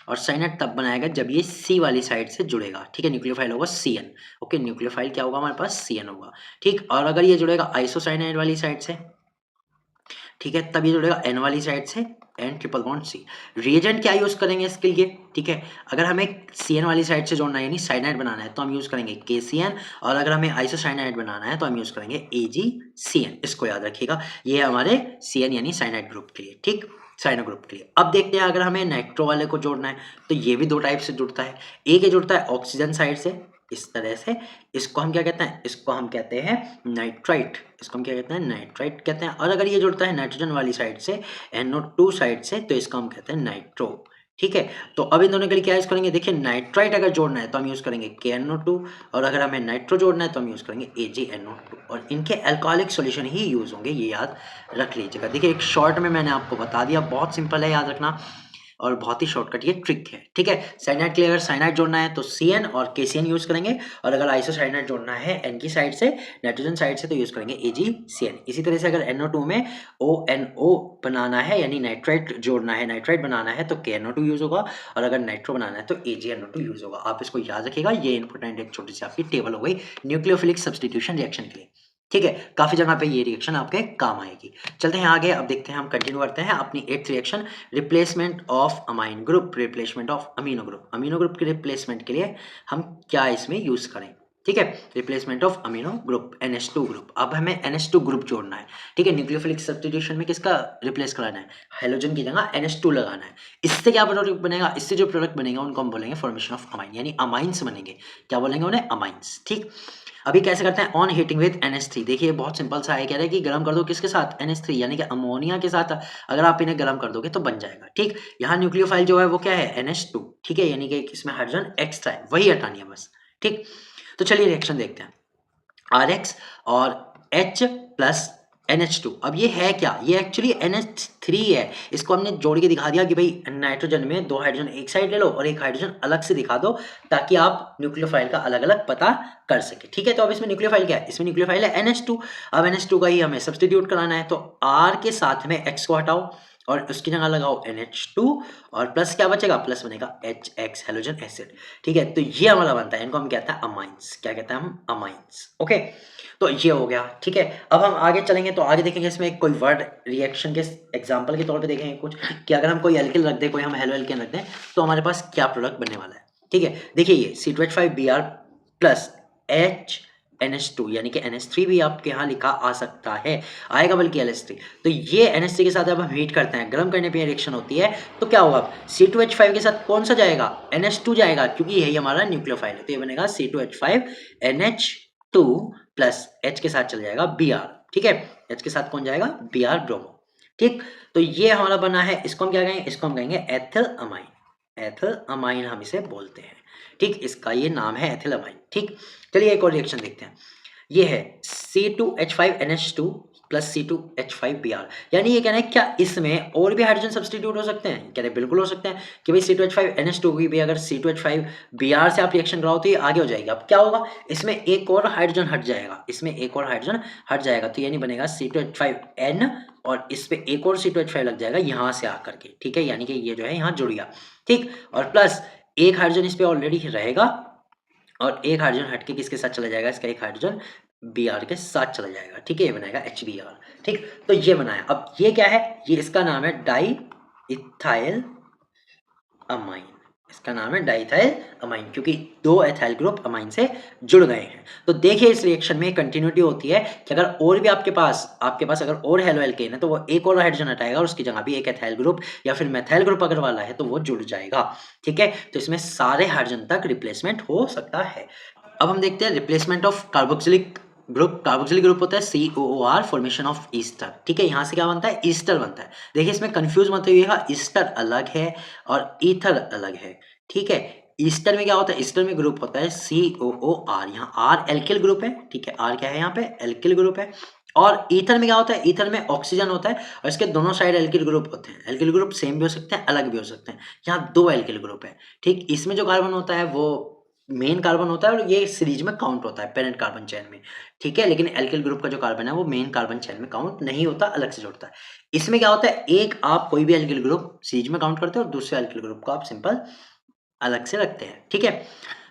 और साइनाइड तब बनाएगा जब ये C वाली साइड से जुड़ेगा। ठीक है, न्यूक्लियोफाइल होगा CN। ओके, न्यूक्लियोफाइल क्या होगा हमारे पास, CN होगा। ठीक, और अगर ये जुड़ेगा आइसोसाइनाइड वाली साइड से, ठीक है, तब ये जुड़ेगा N वाली साइड से, N triple bond C. Reagent क्या यूज़ करेंगे इसके लिए, ठीक है, अगर हमें CN वाली साइड से जोड़ना है यानी साइनाइड बनाना है तो हम यूज़ करेंगे KCN, और अगर हमें आइसोसाइनाइड बनाना है तो हम यूज़ करेंगे AgCN। इसको याद रखिएगा, ये है हमारे CN यानी साइनाइड ग्रुप के लिए, ठीक, साइनो ग्रुप के लिए। अब देखते हैं अगर हमें नाइट्रो वाले को जोड़ना है तो ये भी दो टाइप से जुड़ता है। एक ये जुड़ता है ऑक्सीजन साइड से इस तरह से, इसको हम क्या कहते हैं, इसको हम कहते हैं नाइट्राइट, इसको हम क्या कहते हैं, नाइट्राइट कहते हैं। और अगर ये जुड़ता है नाइट्रोजन वाली साइड से NO2 साइड से तो इसको हम कहते हैं नाइट्रो, ठीक है। तो अब इन दोनों के लिए क्या यूज करेंगे, देखिए नाइट्राइट अगर जोड़ना है तो हम यूज करेंगे KNO2, और अगर हमें नाइट्रो जोड़ना है तो हम यूज करेंगे AgNO2, और इनके अल्कोहलिक सॉल्यूशन ही यूज होंगे, ये याद रख लीजिएगा। देखिए एक शॉर्ट में मैंने आपको बता दिया, बहुत सिंपल है याद रखना और बहुत ही शॉर्टकट ये ट्रिक है, ठीक है। साइनाइड के लिए अगर साइनाइड जोड़ना है तो CN और KCN यूज करेंगे, और अगर आइसोसाइनाइड जोड़ना है N की साइड से, नाइट्रोजन साइड से, तो यूज करेंगे AgCN। इसी तरह से अगर NO2 में ONO बनाना है यानी नाइट्राइट जोड़ना है, नाइट्राइट बनाना है तो KNO2 यूज होगा, और अगर नाइट्रो बनाना है तो AgNO2 यूज होगा। आप इसको याद रखिएगा, ये इंपॉर्टेंट एक छोटी सी आपकी टेबल हो गई न्यूक्लियोफिलिक सब्स्टिट्यूशन रिएक्शन के लिए, ठीक है। काफी जगह पे ये रिएक्शन आपके काम आएगी। चलते हैं आगे, अब देखते हैं, हम कंटिन्यू करते हैं अपनी 8th reaction, replacement of amine group, replacement of amino group. Amino group के रिप्लेसमेंट के लिए हम क्या इसमें यूज करें, ठीक है, replacement of amino group NH2 group. अब हमें NH2 ग्रुप जोड़ना है, ठीक है, न्यूक्लियोफिलिक सब्स्टिट्यूशन में किसका रिप्लेस कराना है, हाइड्रोजन की जगह NH2 लगाना है। इससे क्या प्रोडक्ट बनेगा, इससे जो प्रोडक्ट बनेगा उनको हम बोलेंगे फॉर्मेशन ऑफ अमाइन, यानी अमाइंस बनेंगे, क्या बोलेंगे उन्हें, अमाइंस, ठीक। अभी कैसे करते हैं, ऑन हीटिंग विद NH3। देखिए बहुत सिंपल सा है, कह रहे हैं कि गर्म कर दो किसके साथ, NH3 यानी कि अमोनिया के साथ। अगर आप इन्हें गर्म कर दोगे तो बन जाएगा, ठीक। यहाँ न्यूक्लियोफाइल जो है वो क्या है, NH2, ठीक है, यानी कि इसमें हाइड्रोजन एक्स्ट्रा है, वही हटानी है बस, ठीक। तो चलिए रिएक्शन देखते हैं, RX और H प्लस NH2। अब ये है क्या, ये एक्चुअली NH3 है। इसको हमने जोड़ के दिखा दिया कि भाई नाइट्रोजन में 2 हाइड्रोजन एक साइड ले लो और एक हाइड्रोजन अलग से दिखा दो, ताकि आप न्यूक्लियोफाइल का अलग अलग पता कर सके, ठीक है। तो अब इसमें न्यूक्लियोफाइल क्या है, इसमें न्यूक्लियोफाइल है NH2। अब NH2 का ही हमें सब्स्टिट्यूट कराना है, तो R के साथ में X को हटाओ और उसकी जगह लगाओ NH2, और प्लस क्या बचेगा, प्लस बनेगा HX हेलोजन एसिड, ठीक है। तो ये हमारा बनता है, इनको हम कहते हैं अमाइंस, क्या कहते हैं हम, अमाइंस, ओके। तो ये हो गया, ठीक है। अब हम आगे चलेंगे तो आगे देखेंगे इसमें कोई वर्ड रिएक्शन के एग्जांपल के तौर पे देखेंगे कुछ, कि अगर हम कोई एल्किल रख दें, कोई हम हेलो एल्केन रख दें तो हमारे पास क्या प्रोडक्ट बनने वाला है, ठीक है। देखिए ये C2H5Br प्लस HNH2 यानी कि NH3 भी आपके यहाँ लिखा आ सकता है, आएगा बल्कि LH3। तो ये NH3 के साथ अब हम हीट करते हैं, गर्म करने पे रिएक्शन होती है, तो क्या होगा, C2H5 के साथ कौन सा जाएगा, NH2 जाएगा, क्योंकि यही हमारा न्यूक्लियोफाइल है। तो ये बनेगा C2H5NH2 प्लस H के साथ चल जाएगा Br, ठीक है, H के साथ कौन जाएगा, Br ब्रोमो, ठीक। तो ये हमारा बना है, इसको हम क्या कहेंगे, इसको हम कहेंगे एथिल अमाइन, एथिल अमाइन हम इसे बोलते हैं, ठीक। इसका ये नाम है एथिल अमाइन, ठीक। चलिए एक और रिएक्शन देखते हैं, ये है C2H5NH2 प्लस C2H5Br, यानी ये कहना है क्या इसमें और भी हाइड्रोजन सब्स्टिट्यूट हो सकते हैं, कह रहे बिल्कुल हो सकते हैं, कि भाई C2H5NH2 की भी अगर C2H5Br से आप रिएक्शन कराओ तो ये आगे हो जाएगी। अब क्या होगा, इसमें एक और हाइड्रोजन हट जाएगा, इसमें एक और हाइड्रोजन हट जाएगा, तो यानी बनेगा C2H5N, और इस पे एक और C2H5 लग जाएगा यहाँ से आकर के, ठीक है, यानी कि ये जो है यहाँ जुड़ गया, ठीक। और प्लस एक हाइड्रोजन इस पे ऑलरेडी रहेगा, और एक हाइड्रोजन हटके किसके साथ चला जाएगा, इसका एक हाइड्रोजन Br के साथ चला जाएगा, ठीक है, ये बनाएगा HBr, ठीक। तो ये बनाया, अब ये क्या है, ये इसका नाम है डाई इथाइल अमाइन, इसका नाम है डाइथाइल अमाइन, क्योंकि दो एथाइल ग्रुप अमाइन से जुड़ गए हैं। तो देखिए इस रिएक्शन में कंटिन्यूटी होती है कि अगर और भी आपके पास अगर और हेलो एल्केन है तो वो एक और हाइड्रोजन हटाएगा और उसकी जगह भी एक एथाइल ग्रुप या फिर मेथाइल ग्रुप अगर वाला है तो वो जुड़ जाएगा, ठीक है। तो इसमें सारे हाइड्रोजन तक रिप्लेसमेंट हो सकता है। अब हम देखते हैं replacement of carboxylic group. Carboxylic group होता है COOR, फॉर्मेशन ऑफ ईस्टर, ठीक है। यहाँ से क्या बनता है, ईस्टर बनता है। देखिए इसमें कंफ्यूज मत होइएगा, ईस्टर अलग है और ईथर अलग है, ठीक है। ईस्टर में क्या होता है, ईस्टर में ग्रुप होता है COOR, यहाँ R एल्किल ग्रुप है, ठीक है, R क्या है यहाँ पे, एल्किल ग्रुप है। और ईथर में क्या होता है, ईथर में ऑक्सीजन होता है और इसके दोनों साइड एल्किल ग्रुप होते हैं। एल्किल ग्रुप सेम भी हो सकते हैं, अलग भी हो सकते हैं। यहाँ दो एल्किल ग्रुप है, ठीक। इसमें जो कार्बन होता है वो मेन कार्बन होता है और ये सीरीज में काउंट होता है पेरेंट कार्बन चेन में, ठीक है। लेकिन एल्किल ग्रुप का जो कार्बन है वो मेन कार्बन चेन में काउंट नहीं होता, अलग से जोड़ता है। इसमें क्या होता है, एक आप कोई भी एल्किल ग्रुप सीरीज में काउंट करते हो और दूसरे एल्किल ग्रुप को आप सिंपल अलग से रखते हैं, ठीक है।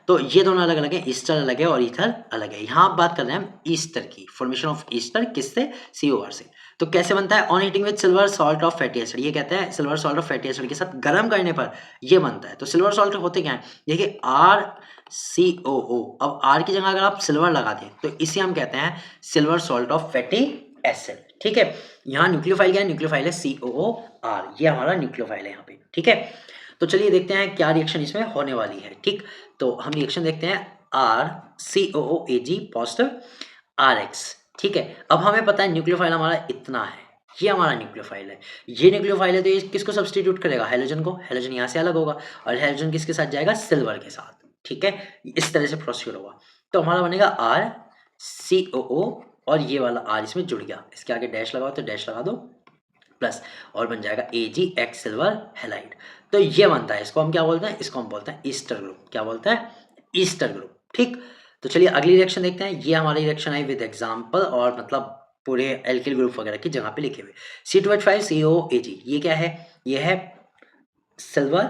तो ये दोनों अलग अलग है, ईस्टर अलग है और ईथर अलग है। यहाँ आप बात कर रहे हैं हम ईस्टर की, फॉर्मेशन ऑफ ईस्टर किससे, COR से। तो कैसे बनता है? On heating with silver salt of fatty acid, ये कहते हैं silver salt of fatty acid के साथ गर्म करने पर ये बनता है। तो सिल्वर सॉल्ट होते क्या है? देखिए RCOO, अब R की जगह अगर आप सिल्वर लगा दें तो इसे हम कहते हैं silver salt of fatty acid, ठीक है। यहाँ न्यूक्लियोफाइल क्या है? न्यूक्लियोफाइल है COOR, ये हमारा न्यूक्लियोफाइल है यहाँ पे, ठीक है। तो चलिए देखते हैं क्या रिएक्शन इसमें होने वाली है, ठीक। तो हम रिएक्शन देखते हैं RCOOAg पॉजिटिव RX, ठीक है। अब हमें पता है न्यूक्लियोफाइल हमारा इतना है, ये हमारा न्यूक्लियोफाइल है, ये न्यूक्लियोफाइल है, तो ये किसको सब्स्टिट्यूट करेगा? हैलोजन को। हैलोजन यहाँ से अलग होगा और हैलोजन किसके साथ जाएगा? सिल्वर के साथ, ठीक है। इस तरह से प्रोसीड होगा। तो हमारा बनेगा RCOO और ये वाला R इसमें जुड़ गया, इसके आगे डैश लगाओ तो डैश लगा दो प्लस, और बन जाएगा AgX सिल्वर हैलाइड। तो ये बनता है, इसको हम क्या बोलते हैं? इसको हम बोलते हैं ईस्टर ग्रुप। क्या बोलते हैं? ईस्टर ग्रुप, ठीक। तो चलिए अगली रिएक्शन देखते हैं। ये हमारी रिएक्शन आई विद एग्जांपल और मतलब पूरे एल्किल ग्रुप वगैरह की जगह पे लिखे हुए। C2H5COAg, ये क्या है? ये है सिल्वर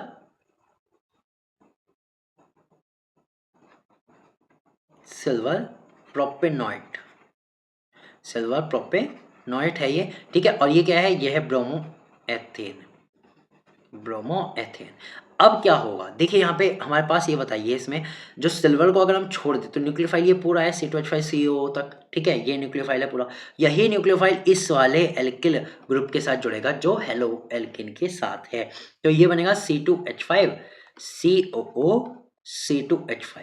प्रोपेनॉइट, सिल्वर प्रोपेनॉइट है ये, ठीक है। और ये क्या है? ये है ब्रोमोएथेन, ब्रोमोएथेन। अब क्या होगा? देखिए यहाँ पे हमारे पास ये बताइए, इसमें जो सिल्वर को अगर हम छोड़ दें तो न्यूक्लियोफाइल ये पूरा है C2H5COO तक, ठीक है। ये न्यूक्लियोफाइल है पूरा, यही न्यूक्लियोफाइल इस वाले एल्किल ग्रुप के साथ जुड़ेगा जो हेलो एल्किन के साथ है। तो ये बनेगा C2H5COO C2H5।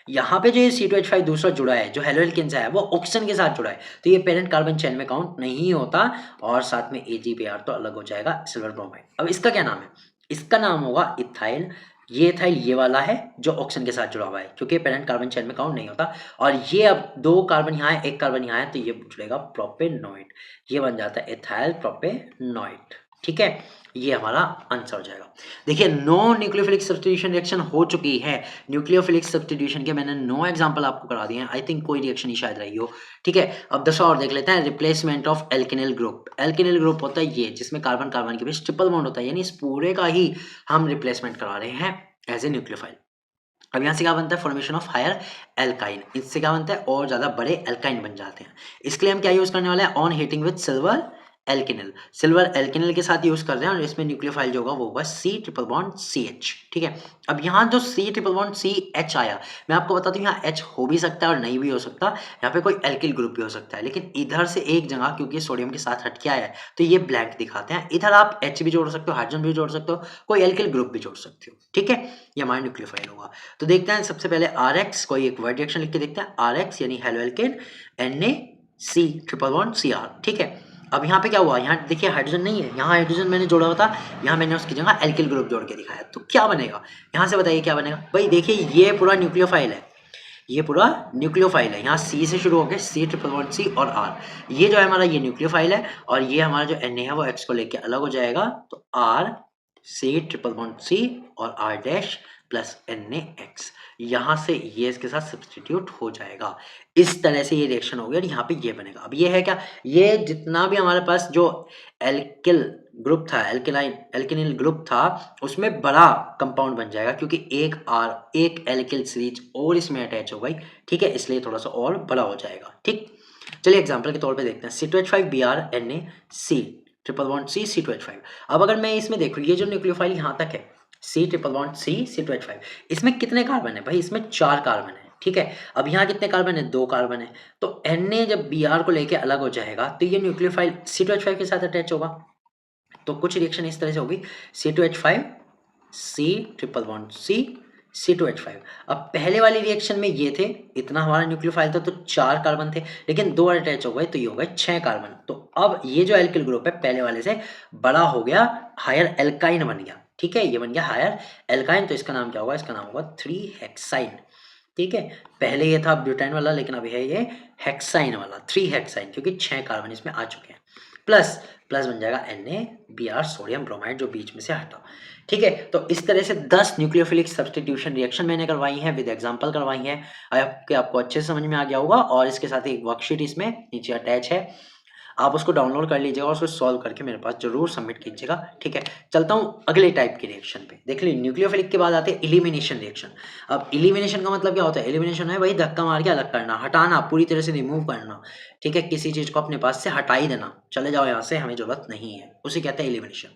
यहाँ पे जो ये C2H5 दूसरा जुड़ा है जो हेलो एल्किन से है वो ऑक्सीजन के साथ जुड़ा है, तो ये पेरेंट कार्बन चेन में काउंट नहीं होता और साथ में AgBr तो अलग हो जाएगा सिल्वर ब्रोमाइड। अब इसका क्या नाम है? इसका नाम होगा इथाइल। ये इथाइल ये वाला है जो ऑक्सीजन के साथ जुड़ा हुआ है, क्योंकि पेरेंट कार्बन चेन में काउंट नहीं होता। और ये अब 2 कार्बन यहाँ है, 1 कार्बन यहाँ है, तो ये जुड़ेगा प्रोपेनॉइड, ये बन जाता है इथाइल प्रोपेनॉइड, ठीक है। ये हमारा आंसर हो जाएगा। देखिए नो न्यूक्लियोफिलिक सब्स्टिट्यूशन रिएक्शन हो चुकी है। न्यूक्लियोफिलिक सब्स्टिट्यूशन के मैंने 9 एग्जांपल आपको करा दिए हैं। आई थिंक कोई रिएक्शन ही शायद रही हो, ठीक है। अब 10 और देख लेते हैं। Replacement of alkenyl group. Alkenyl group होता है ये जिसमें कार्बन कार्बन के बीच ट्रिपल बॉन्ड होता है, यानी इस पूरे का ही हम रिप्लेसमेंट करा रहे हैं एज ए न्यूक्लियोफाइल। अब यहाँ से क्या बनता है? Formation of higher alkyne. इससे क्या बनता है? और ज़्यादा बड़े एल्काइन बन जाते हैं। इसके लिए हम क्या यूज़ करने वाले हैं? On heating with silver alkenyl. Silver alkenyl के साथ यूज़ कर रहे हैं और इसमें न्यूक्लियोफाइल जो होगा वो होगा C∼CH, ठीक है। अब यहाँ जो C∼CH आया, मैं आपको बता दूँ यहाँ H हो भी सकता है और नहीं भी हो सकता, यहाँ पे कोई एल्किल ग्रुप भी हो सकता है, लेकिन इधर से एक जगह क्योंकि सोडियम के साथ हट के आया है तो ये ब्लैंक दिखाते हैं। इधर आप H भी जोड़ सकते हो, हाइड्रोजन भी जोड़ सकते हो, कोई एल्किल ग्रुप भी जोड़ सकते हो, ठीक है। ये हमारा न्यूक्लियोफाइल होगा। तो देखते हैं सबसे पहले RX, कोई एक वर्ड रिएक्शन लिख के देखते हैं। RX यानी हेलो एल्केन Na∼C∼CR, ठीक है। अब यहाँ पे क्या हुआ? यहाँ देखिए हाइड्रोजन नहीं है, यहाँ हाइड्रोजन मैंने जोड़ा हुआ था, यहाँ मैंने उसकी जगह एल्किल ग्रुप जोड़ के दिखाया। तो क्या बनेगा? यहाँ से बताइए क्या बनेगा भाई? देखिए ये पूरा न्यूक्लियोफाइल है, ये पूरा न्यूक्लियोफाइल है। यहाँ C से शुरू होकर C∼C और R, ये जो है हमारा ये न्यूक्लियोफाइल है और ये हमारा जो Na है वो X को लेके अलग हो जाएगा। तो R C∼C और R डैश प्लस NaX, यहाँ से ये इसके साथ सब्सटीट्यूट हो जाएगा। इस तरह से ये रिएक्शन हो गया और यहाँ पे ये बनेगा। अब ये है क्या? ये जितना भी हमारे पास जो एल्किल ग्रुप था, एल्केनिल ग्रुप था, उसमें बड़ा कंपाउंड बन जाएगा क्योंकि एक एल्किल सीरीज और इसमें अटैच हो गई, ठीक है, इसलिए थोड़ा सा और बड़ा हो जाएगा, ठीक। चलिए एग्जांपल के तौर पे देखते हैं। C2H5Br Na C∼C अब अगर मैं इसमें देखूँ ये जो न्यूक्लियोफाइल यहाँ तक है C∼C इसमें कितने कार्बन है भाई? इसमें 4 कार्बन है, ठीक है। अब यहाँ कितने कार्बन है? 2 कार्बन है। तो Na जब Br को लेके अलग हो जाएगा तो ये न्यूक्लियोफाइल C2H5 के साथ अटैच होगा। तो कुछ रिएक्शन इस तरह से होगी C2H5 C∼C C2H5। अब पहले वाली रिएक्शन में ये थे, इतना हमारा न्यूक्लियोफाइल था तो 4 कार्बन थे, लेकिन 2 अटैच हो गए तो ये हो गए 6 कार्बन। तो अब ये जो एल्किल ग्रुप है पहले वाले से बड़ा हो गया, हायर एल्काइन बन गया, ठीक है। ये बन गया हायर एल्काइन, तो इसका नाम क्या होगा? इसका नाम होगा 3-हेक्साइन, ठीक है। पहले ये था ब्यूटाइन वाला, लेकिन अभी है ये हेक्साइन वाला 3-हेक्साइन, क्योंकि 6 कार्बन इसमें आ चुके हैं। प्लस बन जाएगा NaBr सोडियम ब्रोमाइड जो बीच में से हटा, ठीक है। तो इस तरह से 10 न्यूक्लियोफिलिक सब्स्टिट्यूशन रिएक्शन मैंने करवाई है, विद एग्जांपल करवाई है। आपको अच्छे से समझ में आ गया होगा और इसके साथ एक वर्कशीट इसमें नीचे अटैच है। आप उसको डाउनलोड कर लीजिएगा और उसको सॉल्व करके मेरे पास जरूर सबमिट कीजिएगा, ठीक है। चलता हूँ अगले टाइप के रिएक्शन पे। देख लीजिए न्यूक्लियोफिलिक के बाद आते हैं एलिमिनेशन रिएक्शन। अब एलिमिनेशन का मतलब क्या होता है? एलिमिनेशन है वही धक्का मार के अलग करना, हटाना, पूरी तरह से रिमूव करना, ठीक है। किसी चीज को अपने पास से हटा ही देना, चले जाओ यहाँ से, हमें जरूरत नहीं है, उसे कहते हैं एलिमिनेशन,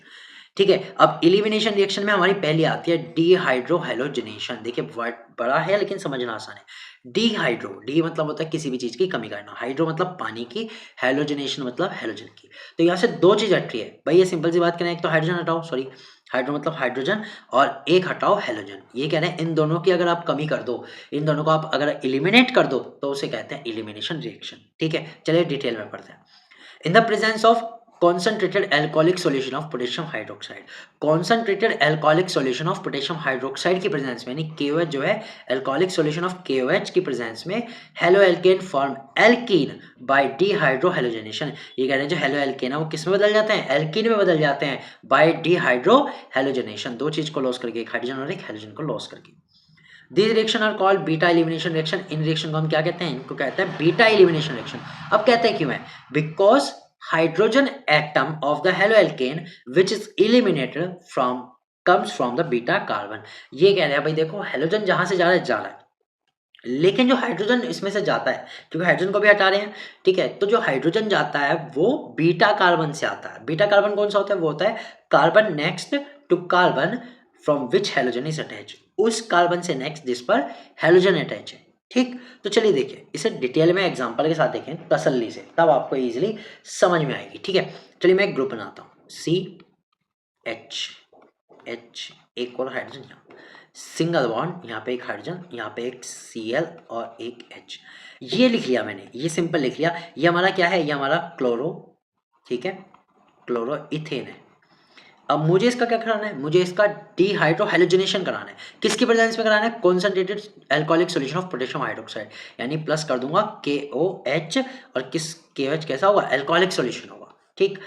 ठीक है। अब एलिमिनेशन रिएक्शन में हमारी पहली आती है डीहाइड्रोहैलोजिनेशन। देखिए वर्ड बड़ा है लेकिन समझना आसान है। डीहाइड्रो, डी मतलब होता है किसी भी चीज की कमी करना, हाइड्रो मतलब पानी की, हैलोजिनेशन मतलब हैलोजन की। तो यहाँ से दो चीज हट रही है भाई, ये सिंपल सी बात करें, एक तो हाइड्रोजन हटाओ, सॉरी हाइड्रो मतलब हाइड्रोजन, और एक हटाओ हैलोजन। ये कह रहे हैं इन दोनों की अगर आप कमी कर दो, इन दोनों को आप अगर एलिमिनेट कर दो तो उसे कहते हैं एलिमिनेशन रिएक्शन, ठीक है। चलिए डिटेल में पढ़ते हैं। In the presence of concentrated alcoholic solution of potassium hydroxide, concentrated alcoholic solution of potassium hydroxide की प्रेजेंस में, यानी KOH जो है alcoholic solution of KOH की प्रेजेंस में, हेलोएल्केन फॉर्म एल्कीन बाय डीहाइड्रोहैलोजिनेशन। ये कह रहे हैं जो हेलोएल्केन है वो किस में बदल जाते हैं? एल्कीन में बदल जाते हैं बाय डीहाइड्रोहैलोजिनेशन। दो चीज को लॉस करके, एक हाइड्रोजन और एक हैलोजन को लॉस करके। These reaction are called beta elimination reaction. In reaction को हम क्या कहते हैं? इनको कहते हैं बीटा एलिमिनेशन रिएक्शन। अब कहते हैं क्यों है? Because hydrogen atom of the haloalkane which is eliminated from comes from the beta carbon. ये कह रहे हैं भाई देखो, हेलोजन जहां से जा रहा है, लेकिन जो हाइड्रोजन इसमें से जाता है, क्योंकि हाइड्रोजन को भी हटा रहे हैं, ठीक है, तो जो हाइड्रोजन जाता है वो बीटा कार्बन से आता है। बीटा कार्बन कौन सा होता है? वो होता है carbon next to carbon from which halogen is attach, उस कार्बन से नेक्स्ट जिस पर हेलोजन अटैच है, ठीक। तो चलिए देखिए इसे डिटेल में एग्जांपल के साथ देखें तसल्ली से, तब आपको इजीली समझ में आएगी, ठीक है। चलिए मैं एक ग्रुप बनाता हूँ, CH, एक और हाइड्रोजन यहाँ, सिंगल बॉन्ड, यहाँ पे एक हाइड्रोजन, यहाँ पे एक Cl और एक H। ये लिख लिया मैंने, ये सिंपल लिख लिया। ये हमारा क्या है? ये हमारा क्लोरो, ठीक है, क्लोरो इथेन है। अब मुझे इसका क्या कराना है? मुझे इसका डीहाइड्रोहैलोजिनेशन कराना है। किसकी प्रेजेंस में कराना है? Concentrated alcoholic solution of potassium hydroxide, यानी प्लस कर दूंगा KOH, और किस KOH कैसा होगा? अल्कोहलिक सॉल्यूशन होगा, ठीक।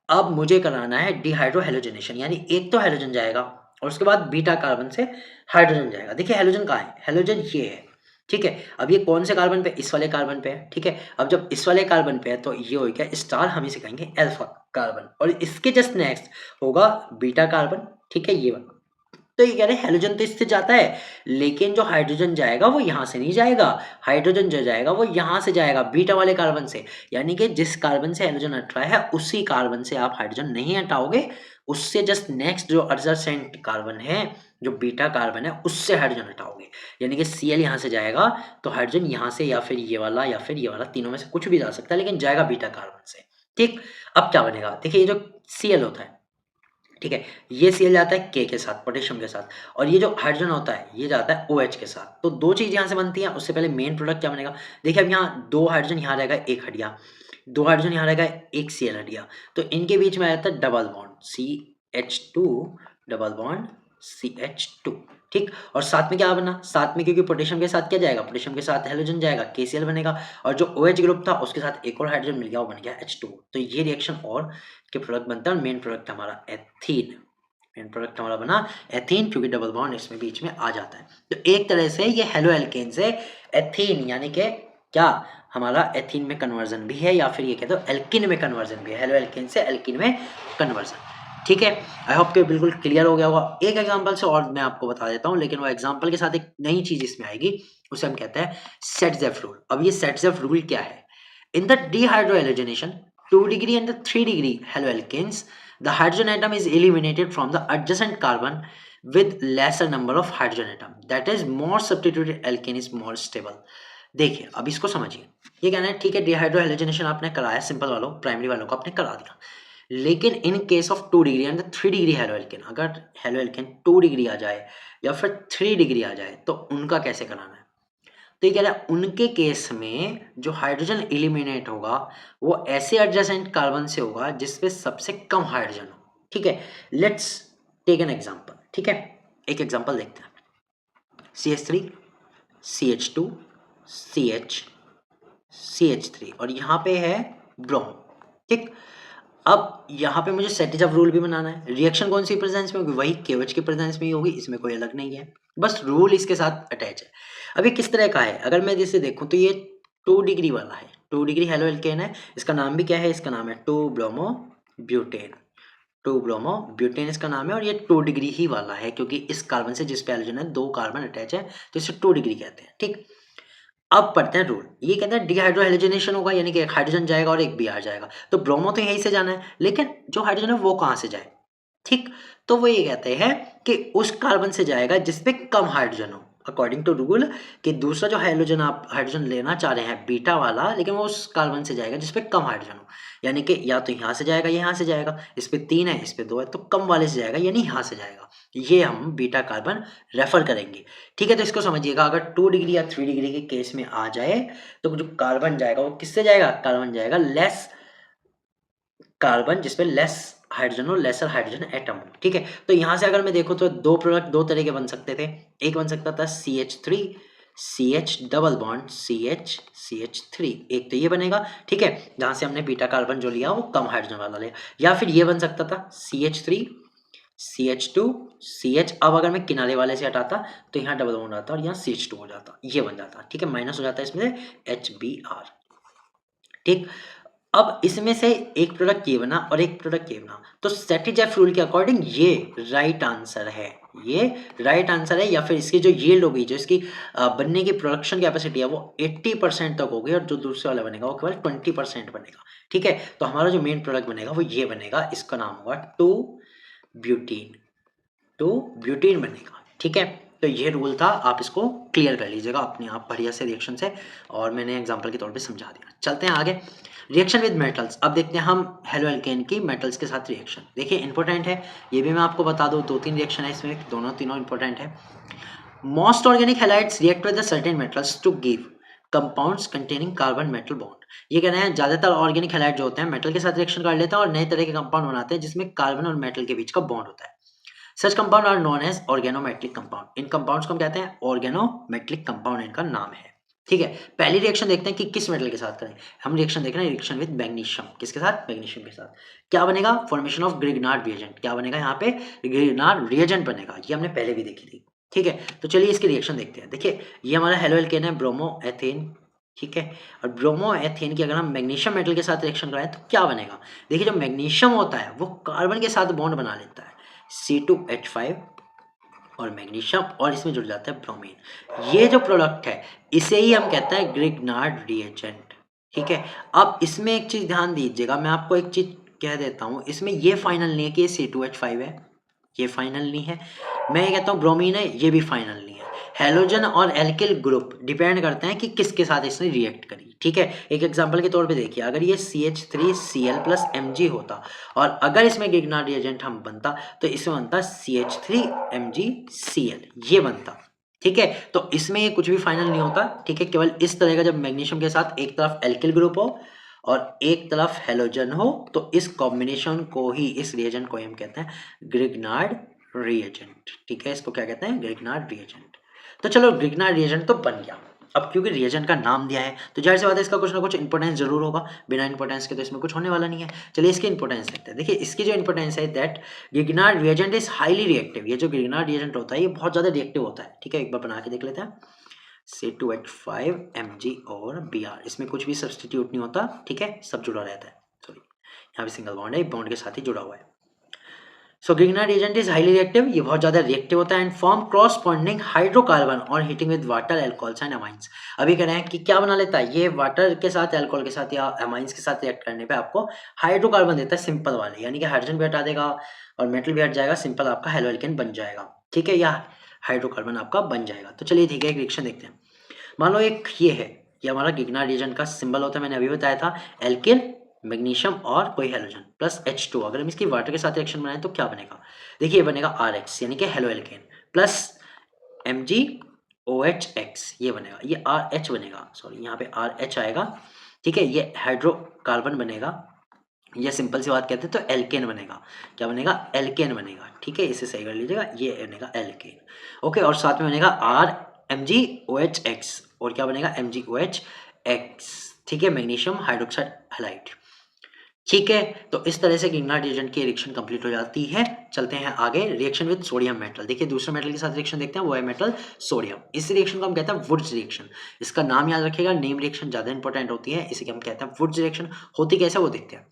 अब मुझे कराना है डीहाइड्रोहैलोजिनेशन, यानी एक तो हाइड्रोजन जाएगा और उसके बाद बीटा कार्बन से हाइड्रोजन जाएगा। देखिए हाइड्रोजन कहाँ है? हाइड्रोजन ये है, ठीक है। अब ये कौन से कार्बन पे? इस वाले कार्बन पे है, ठीक है। अब जब इस वाले कार्बन पे है तो ये हो गया स्टार, हम इसे कहेंगे अल्फा कार्बन, और इसके जस्ट नेक्स्ट होगा बीटा कार्बन, ठीक है, ये वाला। तो ये कह रहे हैं हेलोजन तो इससे जाता है, लेकिन जो हाइड्रोजन जाएगा वो यहाँ से नहीं जाएगा, हाइड्रोजन जो जाएगा वो यहाँ से जाएगा, बीटा वाले कार्बन से। यानी कि जिस कार्बन से हेलोजन हट रहा है उसी कार्बन से आप हाइड्रोजन नहीं हटाओगे, उससे जस्ट नेक्स्ट जो एडजेसेंट कार्बन है, जो बीटा कार्बन है, उससे हाइड्रोजन हटाओगे। यानी कि Cl यहाँ से जाएगा तो हाइड्रोजन यहाँ से या फिर ये वाला या फिर ये वाला, तीनों में से कुछ भी जा सकता है, लेकिन जाएगा बीटा कार्बन से, ठीक। अब क्या बनेगा? देखिए ये जो Cl होता है, ठीक है, ये Cl जाता है K के साथ, पोटेशियम के साथ, और ये जो हाइड्रोजन होता है ये जाता है OH के साथ। तो दो चीज यहाँ से बनती है। उससे पहले मेन प्रोडक्ट क्या बनेगा? देखिए अब यहाँ दो हाइड्रोजन यहाँ रहेगा, एक हट गया, दो हाइड्रोजन यहाँ रहेगा, एक Cl हट गया, तो इनके बीच में आ जाता है double bond CH2, double bond CH2, ठीक। और साथ में क्या बना? साथ में क्योंकि पोटेशियम के साथ क्या जाएगा? पोटेशियम के साथ हेलोजन जाएगा, KCl बनेगा, और जो OH ग्रुप था उसके साथ एक और हाइड्रोजन मिल गया, वो बन गया H2। तो ये रिएक्शन और के प्रोडक्ट बनता है, और मेन प्रोडक्ट हमारा एथीन, मेन प्रोडक्ट हमारा बना एथीन, क्योंकि डबल बॉन्ड इसमें बीच में आ जाता है। तो एक तरह से ये हेलो एल्केन से एथीन, यानी कि क्या हमारा एथीन में कन्वर्जन भी है, या फिर ये कहते हो एल्किन में कन्वर्जन भी है, हेलो एल्केन से एल्किन में कन्वर्जन, ठीक है। आई होप कि बिल्कुल क्लियर हो गया होगा। एक एग्जांपल से और मैं आपको बता देता हूँ, लेकिन वो एग्जांपल के साथ एक नई चीज इसमें आएगी, उसे हम कहते हैं सेटजेफ रूल। अब ये सेटजेफ रूल क्या है? In the dehydrohalogenation 2 degree and the 3 degree haloalkanes, the hydrogen atom is eliminated from the adjacent carbon with lesser number of hydrogen atom, that is more substituted alkane is more stable। देखिए अब इसको समझिए, ये कहना है ठीक है डिहाइड्रोहैलोजिनेशन आपने कराया, सिंपल वालों प्राइमरी वालों को आपने करा दिया, लेकिन in case of 2 degree and 3 degree haloalkane, अगर हेलोएल्केन 2 डिग्री आ जाए या फिर 3 डिग्री आ जाए तो उनका कैसे कराना है? तो ये कह रहा है उनके केस में जो हाइड्रोजन एलिमिनेट होगा वो ऐसे एडजेसेंट कार्बन से होगा जिसपे सबसे कम हाइड्रोजन हो, ठीक है। लेट्स टेक एन एग्जांपल, ठीक है, एक एग्जांपल देखते हैं। CH3, CH2, CH, CH3, और यहाँ पे है ब्रोम, ठीक। अब यहाँ पे मुझे सेटिजफ रूल भी बनाना है। रिएक्शन कौन सी प्रेजेंस में होगी? वही KOH की प्रेजेंस में ही होगी, इसमें कोई अलग नहीं है, बस रूल इसके साथ अटैच है। अब ये किस तरह का है? अगर मैं जैसे देखूं तो ये 2 डिग्री वाला है, 2 डिग्री हेलो एल्केन है। इसका नाम भी क्या है, इसका नाम है 2 ब्रोमो ब्यूटेन, 2 ब्रोमो ब्यूटेन इसका नाम है। और ये 2 डिग्री ही वाला है क्योंकि इस कार्बन से जिस पे हैलोजन है 2 कार्बन अटैच है तो इसे 2 डिग्री कहते हैं। ठीक, अब पढ़ते हैं रूल। ये कहते हैं डिहाइड्रो हैलोजनेशन होगा, यानी कि एक हाइड्रोजन जाएगा और एक Br जाएगा। तो ब्रोमो तो यहीं से जाना है, लेकिन जो हाइड्रोजन है वो कहाँ से जाए? ठीक, तो वो ये कहते हैं कि उस कार्बन से जाएगा जिसपे कम हाइड्रोजन हो, अकॉर्डिंग टू रूल, कि दूसरा जो हाइड्रोजन आप हाइड्रोजन लेना चाह रहे हैं बीटा वाला, लेकिन वो उस कार्बन से जाएगा जिसपे कम हाइड्रोजन हो, यानी कि या तो यहाँ से जाएगा या यहाँ से जाएगा। इस पे 3 है, इस पे 2 है, तो कम वाले से जाएगा यानी यहाँ से जाएगा। ये हम बीटा कार्बन रेफर करेंगे। ठीक है, तो इसको समझिएगा, अगर 2 डिग्री या 3 डिग्री के केस में आ जाए तो जो कार्बन जाएगा वो किससे जाएगा? कार्बन जाएगा लेस कार्बन जिसपे लेस हाइड्रोजन हो, लेसर हाइड्रोजन एटम हो। ठीक है, तो यहाँ से अगर मैं देखूँ तो 2 प्रोडक्ट 2 तरह के बन सकते थे। एक बन सकता था CH3 CH double bond CH3, एक तो ये बनेगा। ठीक है, जहाँ से हमने बीटा कार्बन जो लिया वो कम हाइड्रोजन वाला लिया। या फिर ये बन सकता था CH3 CH2 CH, अब अगर मैं किनारे वाले से हटाता तो यहाँ डबल बॉन्ड आता और यहाँ CH2 हो जाता, ये बन जाता। ठीक है, माइनस हो जाता है इसमें HBr। ठीक, अब इसमें से एक प्रोडक्ट ये बना और एक प्रोडक्ट ये बना, तो सेटिजेफ रूल के अकॉर्डिंग ये राइट आंसर है, ये राइट आंसर है। या फिर इसकी जो यील्ड होगी, जो इसकी बनने की प्रोडक्शन कैपेसिटी है वो 80% तक होगी और जो दूसरे वाला बनेगा वो केवल 20% बनेगा। ठीक है, तो हमारा जो मेन प्रोडक्ट बनेगा वो ये बनेगा, इसका नाम होगा 2 ब्यूटीन, 2 ब्यूटीन बनेगा। ठीक है, तो ये रूल था, आप इसको क्लियर कर लीजिएगा अपने आप बढ़िया से रिएक्शन से, और मैंने एग्जांपल के तौर पे समझा दिया। चलते हैं आगे, रिएक्शन विद मेटल्स। अब देखते हैं हम हेलो एल्केन की मेटल्स के साथ रिएक्शन। देखिए इंपॉर्टेंट है, ये भी मैं आपको बता दूं, 2-3 रिएक्शन है इसमें, दोनों तीनों इंपॉर्टेंट है। Most organic halides react with certain metals to give compounds containing carbon metal bond. ये कह रहे हैं ज्यादातर ऑर्गेनिक हैलाइड जो होते हैं मेटल के साथ रिएक्शन कर लेते हैं और नए तरह के कंपाउंड बनाते हैं जिसमें कार्बन और मेटल के बीच का बॉन्ड होता है। Such compound are known as organometallic compound. इन कंपाउंड्स को हम कहते हैं ऑर्गेनोमेट्रिक कंपाउंड, इनका नाम है। ठीक है, पहली रिएक्शन देखते हैं कि किस मेटल के साथ करें। हम रिएक्शन देख रहे हैं रिएक्शन विद मैग्नीशियम। किसके साथ? मैग्नीशियम के साथ। क्या बनेगा? Formation of Grignard reagent. क्या बनेगा यहाँ पे? ग्रिग्नार्ड रिएजेंट बनेगा, ये हमने पहले भी देखी थी। ठीक है, तो चलिए इसकी रिएक्शन देखते हैं। देखिए ये हमारा हेलो एल्केन है, ब्रोमो एथेन। ठीक है, और ब्रोमो एथेन की अगर हम मैग्नीशियम मेटल के साथ रिएक्शन कराएं तो क्या बनेगा? देखिए जो मैग्नीशियम होता है वो कार्बन के साथ बॉन्ड बना लेता है, C2H5 और मैग्नीशियम, और इसमें जुड़ जाता है ब्रोमीन। ये जो प्रोडक्ट है इसे ही हम कहते हैं ग्रिग्नार्ड रिएजेंट। ठीक है, अब इसमें एक चीज ध्यान दीजिएगा, मैं आपको एक चीज कह देता हूँ, इसमें ये फाइनल नहीं है कि ये C2H5 है, ये फाइनल नहीं है। मैं ये कहता हूँ ब्रोमीन है, ये भी फाइनल नहीं है। हैलोजन और एल्किल ग्रुप डिपेंड करते हैं कि किसके साथ इसने रिएक्ट करी। ठीक है, एक एग्जांपल के तौर पे देखिए, अगर ये CH3Cl प्लस Mg होता और अगर इसमें ग्रिग्नार्ड रिएजेंट हम बनता तो इसमें बनता CH3MgCl, ये बनता। ठीक है, तो इसमें ये कुछ भी फाइनल नहीं होता। ठीक है, केवल इस तरह का जब मैग्नीशियम के साथ एक तरफ एल्किल ग्रुप हो और एक तरफ हेलोजन हो तो इस कॉम्बिनेशन को ही, इस रिएजेंट को ही हम कहते हैं ग्रिग्नार्ड रिएजेंट। ठीक है, इसको क्या कहते हैं? Grignard reagent. तो चलो ग्रिग्नार्ड रिएजेंट तो बन गया। अब क्योंकि रिएजेंट का नाम दिया है तो जाहिर सी बात है इसका कुछ ना कुछ इंपॉर्टेंस जरूर होगा, बिना इंपॉर्टेंस के तो इसमें कुछ होने वाला नहीं है। चलिए इसकी इंपॉर्टेंस देखते हैं। देखिए इसकी जो इंपॉर्टेंस है that Grignard reagent is highly reactive. ये जो ग्रिग्नार्ड रिएजेंट होता है ये बहुत ज्यादा रिएक्टिव होता है। ठीक है, एक बार बना के देख लेते हैं। C2H5 Mg और Br, इसमें कुछ भी सब्सटीट्यूट नहीं होता। ठीक है, सब जुड़ा रहता है। सॉरी, यहाँ पे सिंगल बॉन्ड है, बॉन्ड के साथ ही जुड़ा हुआ है। So Grignard agent is highly reactive, ये बहुत ज्यादा रिएक्टिव होता है and form cross bonding hydrocarbon और heating with water, alcohols and amines. अभी कह रहे हैं कि क्या बना लेता है ये, वाटर के साथ, एल्कोहल के साथ या अमाइंस के साथ रिएक्ट करने पे आपको हाइड्रोकार्बन देता है सिंपल वाले, यानी कि हाइड्रोजन भी हटा देगा और मेटल भी हट जाएगा, सिंपल आपका हेलो एल्केन बन जाएगा। ठीक है, या हाइड्रोकार्बन आपका बन जाएगा। तो चलिए ठीक है, एक रिएक्शन देखते हैं। मान लो एक ये है, ये हमारा ग्रिग्नार्ड रिएजेंट का सिंबल होता है, मैंने अभी बताया था, एल्किल, मैग्नीशियम और कोई हैलोजन प्लस H2। अगर हम इसकी वाटर के साथ रिएक्शन बनाएं तो क्या बनेगा? देखिए बनेगा RH यानी कि हेलो एल्केन प्लस MgOHX, ये बनेगा, ये RH बनेगा, सॉरी यहाँ पे RH आएगा। ठीक है, ये हाइड्रोकार्बन बनेगा, ये सिंपल सी बात कहते हैं तो एल्केन बनेगा। क्या बनेगा? एल्केन बनेगा। ठीक है, इसे सही कर लीजिएगा, ये बनेगा एल्केन। ओके, और साथ में बनेगा MgOHX, और क्या बनेगा? MgOHX। ठीक है, मैग्नीशियम हाइड्रोक्साइड हैलाइड। ठीक है, तो इस तरह से गिगनार्ड रिएजेंट की रिएक्शन कंप्लीट हो जाती है। चलते हैं आगे, रिएक्शन विद सोडियम मेटल। देखिए दूसरे मेटल के साथ रिएक्शन देखते हैं, वो है मेटल सोडियम। इस रिएक्शन को हम कहते हैं वुड्स रिएक्शन। इसका नाम याद रखिएगा, नेम रिएक्शन ज़्यादा इंपॉर्टेंट होती है, इसी को हम कहते हैं वुड्स रिएक्शन। होती कैसे वो देखते हैं।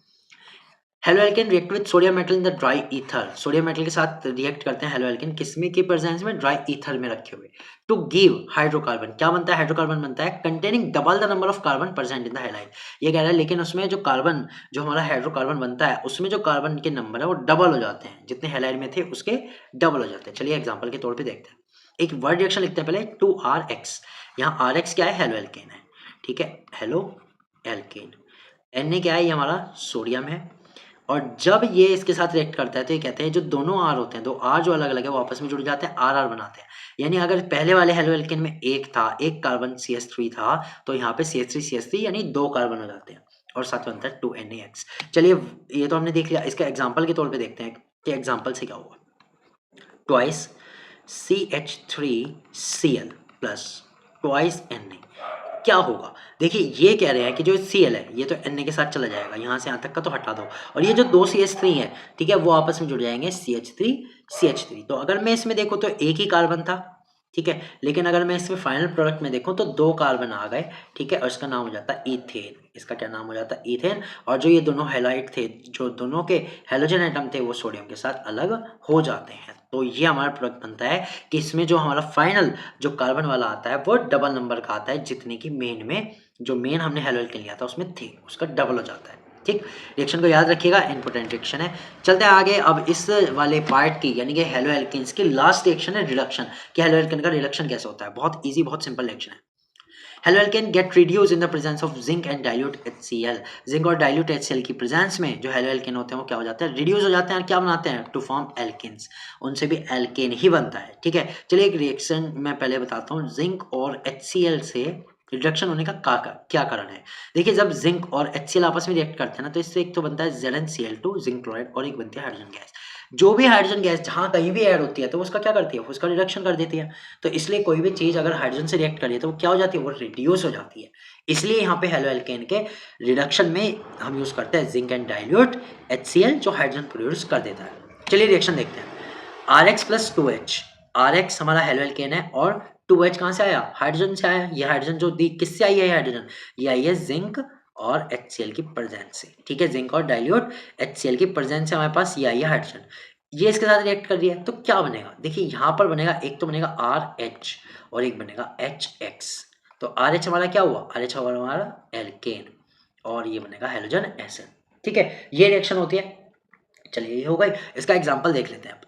Halo alkane react with sodium metal in the dry ether. Sodium metal के साथ रिएक्ट करते हैं हेलो एल्केन, किसमें की प्रेजेंस में, ड्राई ईथर में रखे हुए, टू गिव हाइड्रोकार्बन। क्या बनता है, हाइड्रोकार्बन बनता है containing double the number of carbon present in the halide. ये कह रहा है लेकिन उसमें जो कार्बन, जो हमारा हाइड्रोकार्बन बनता है, उसमें जो कार्बन के नंबर है वो डबल हो जाते हैं, जितने हैलाइड में थे उसके डबल हो जाते हैं। चलिए एग्जाम्पल के तौर पर देखते हैं। एक वर्ड रिएक्शन लिखते हैं पहले, 2RX। यहाँ RX क्या है, हेलो एल्केन है, ठीक है, हेलो एल्केन। Na क्या है, ये हमारा सोडियम है। और जब ये इसके साथ रिएक्ट करता है तो ये कहते हैं जो दोनों आर होते हैं, दो आर जो अलग अलग है वो आपस में जुड़ जाते हैं, आर आर बनाते हैं। यानी अगर पहले वाले हेलो एल्केन में एक था, एक कार्बन CH3 था, तो यहाँ पे CH3 यानी दो कार्बन हो जाते हैं और साथ बनता है 2NaX। चलिए ये तो हमने देख लिया, इसका एग्जाम्पल के तौर पे देखते हैं कि एग्जाम्पल से क्या हुआ। Twice CH3Cl plus twice Na, क्या होगा। देखिए ये कह रहे हैं कि जो Cl है ये तो Na के साथ चला जाएगा, यहाँ से यहाँ तक का तो हटा दो, और ये जो दो CH3 है, ठीक है, वो आपस में जुड़ जाएंगे CH3। तो अगर मैं इसमें देखूँ तो एक ही कार्बन था, ठीक है, लेकिन अगर मैं इसमें फाइनल प्रोडक्ट में देखूँ तो दो कार्बन आ गए, ठीक है, और इसका नाम हो जाता है इथेन। इसका क्या नाम हो जाता है, इथेन। और जो ये दोनों हैलाइड थे, जो दोनों के हेलोजन एटम थे, वो सोडियम के साथ अलग हो जाते हैं। तो ये हमारा प्रोडक्ट बनता है कि इसमें जो हमारा फाइनल जो कार्बन वाला आता है वो डबल नंबर का आता है, जितने की मेन में, जो मेन हमने हेलो एल्केन लिया था उसमें थे, उसका डबल हो जाता है। ठीक, रिएक्शन को याद रखिएगा, इंपॉर्टेंट रिएक्शन है। चलते हैं आगे। अब इस वाले पार्ट की यानी कि हेलो एल्केन्स की लास्ट रिएक्शन है रिडक्शन, कि हेलो एल्केन का रिडक्शन कैसे होता है। बहुत इजी, बहुत सिंपल रिएक्शन है। Halo alkane get reduce in the presence of zinc and dilute HCl। Zinc और डाइल्यूट HCl की प्रेजेंस में जो हेलो एल्केन होते हैं वो क्या हो जाते हैं, रिड्यूस हो जाते हैं, और क्या बनाते हैं, टू फॉर्म एल्केन्स। उनसे भी एल्केन ही बनता है, ठीक है। चलिए एक रिएक्शन मैं पहले बताता हूँ, जिंक और HCl से रिडक्शन होने का क्या कारण है। देखिए जब जिंक और HCl आपस में रिएक्ट करते हैं ना, तो इससे एक तो बनता है ZnCl2 जिंक क्लोराइड, और एक बनती है हाइड्रोजन गैस। जो भी हाइड्रोजन गैस जहाँ कहीं भी ऐड होती है तो उसका क्या करती है, उसका रिडक्शन कर देती है। तो इसलिए कोई भी चीज अगर हाइड्रोजन से रिएक्ट करिए तो वो क्या हो जाती है, वो रिड्यूस हो जाती है। इसलिए यहाँ पे हेलो एल्केन के रिडक्शन में हम यूज करते हैं जिंक एंड डाइल्यूट HCl, जो हाइड्रोजन प्रोड्यूस कर देता है। चलिए रिएक्शन देखते हैं। RX plus 2H। RX हमारा हेलो एल्केन है और 2H कहाँ से आया, हाइड्रोजन से आया। ये हाइड्रोजन जो दी किससे आई है, हाइड्रोजन ये आई है जिंक और HCl की प्रेजेंस से, ठीक है। जिंक और डाइल्यूट HCl की प्रेजेंस से हमारे पास ये आई है हाइड्रोजन, ये इसके साथ रिएक्ट कर रही है, तो क्या बनेगा। देखिए यहाँ पर बनेगा, एक तो बनेगा RH और एक बनेगा HX। तो RH हमारा क्या हुआ, RH हमारा एल्केन, और ये बनेगा हेलोजन एसिड, ठीक है। ये रिएक्शन होती है। चलिए ये हो गई। इसका एग्जाम्पल देख लेते हैं आप।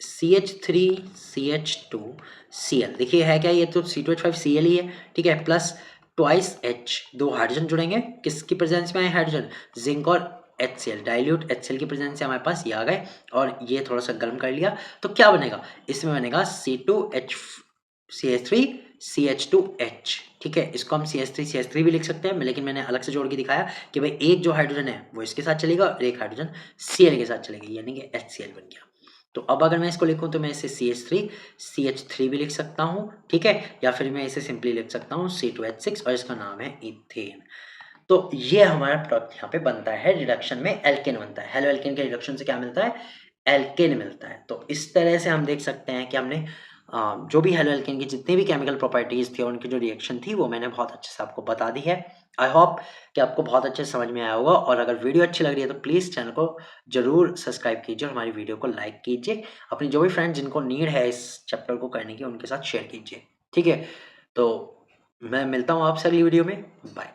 CH3CH2Cl, देखिए है क्या, ये तो C2H5Cl ही है, ठीक है, प्लस ट्वाइस H, दो हाइड्रोजन जुड़ेंगे, किसकी प्रेजेंस में आए हाइड्रोजन, जिंक और HCl, डाइल्यूट HCl की प्रेजेंस से हमारे पास ये आ गए, और ये थोड़ा सा गर्म कर लिया, तो क्या बनेगा, इसमें बनेगा CH3CH2H, ठीक है। इसको हम CH3CH3 भी लिख सकते हैं, लेकिन मैंने अलग से जोड़ के दिखाया कि भाई एक जो हाइड्रोजन है वो इसके साथ चलेगा और एक हाइड्रोजन Cl के साथ चलेगी, यानी कि HCl बन गया। तो अब अगर मैं इसको लिखूं तो मैं इसे CH3CH3 भी लिख सकता हूं, ठीक है, या फिर मैं इसे सिंपली लिख सकता हूं C2H6, और इसका नाम है इथेन। तो ये हमारा प्रोडक्ट यहाँ पे बनता है, रिडक्शन में एल्केन बनता है। हेलो एल्केन के रिडक्शन से क्या मिलता है, एल्केन मिलता है। तो इस तरह से हम देख सकते हैं कि हमने जो भी हेलो एल्केन की जितनी भी केमिकल प्रॉपर्टीज थी और उनकी जो रिएक्शन थी वो मैंने बहुत अच्छे से आपको बता दी है। आई होप कि आपको बहुत अच्छे से समझ में आया होगा, और अगर वीडियो अच्छी लग रही है तो प्लीज़ चैनल को जरूर सब्सक्राइब कीजिए और हमारी वीडियो को लाइक कीजिए। अपनी जो भी फ्रेंड्स जिनको नीड है इस चैप्टर को करने की उनके साथ शेयर कीजिए, ठीक है। तो मैं मिलता हूँ आपसे अगली वीडियो में, बाय।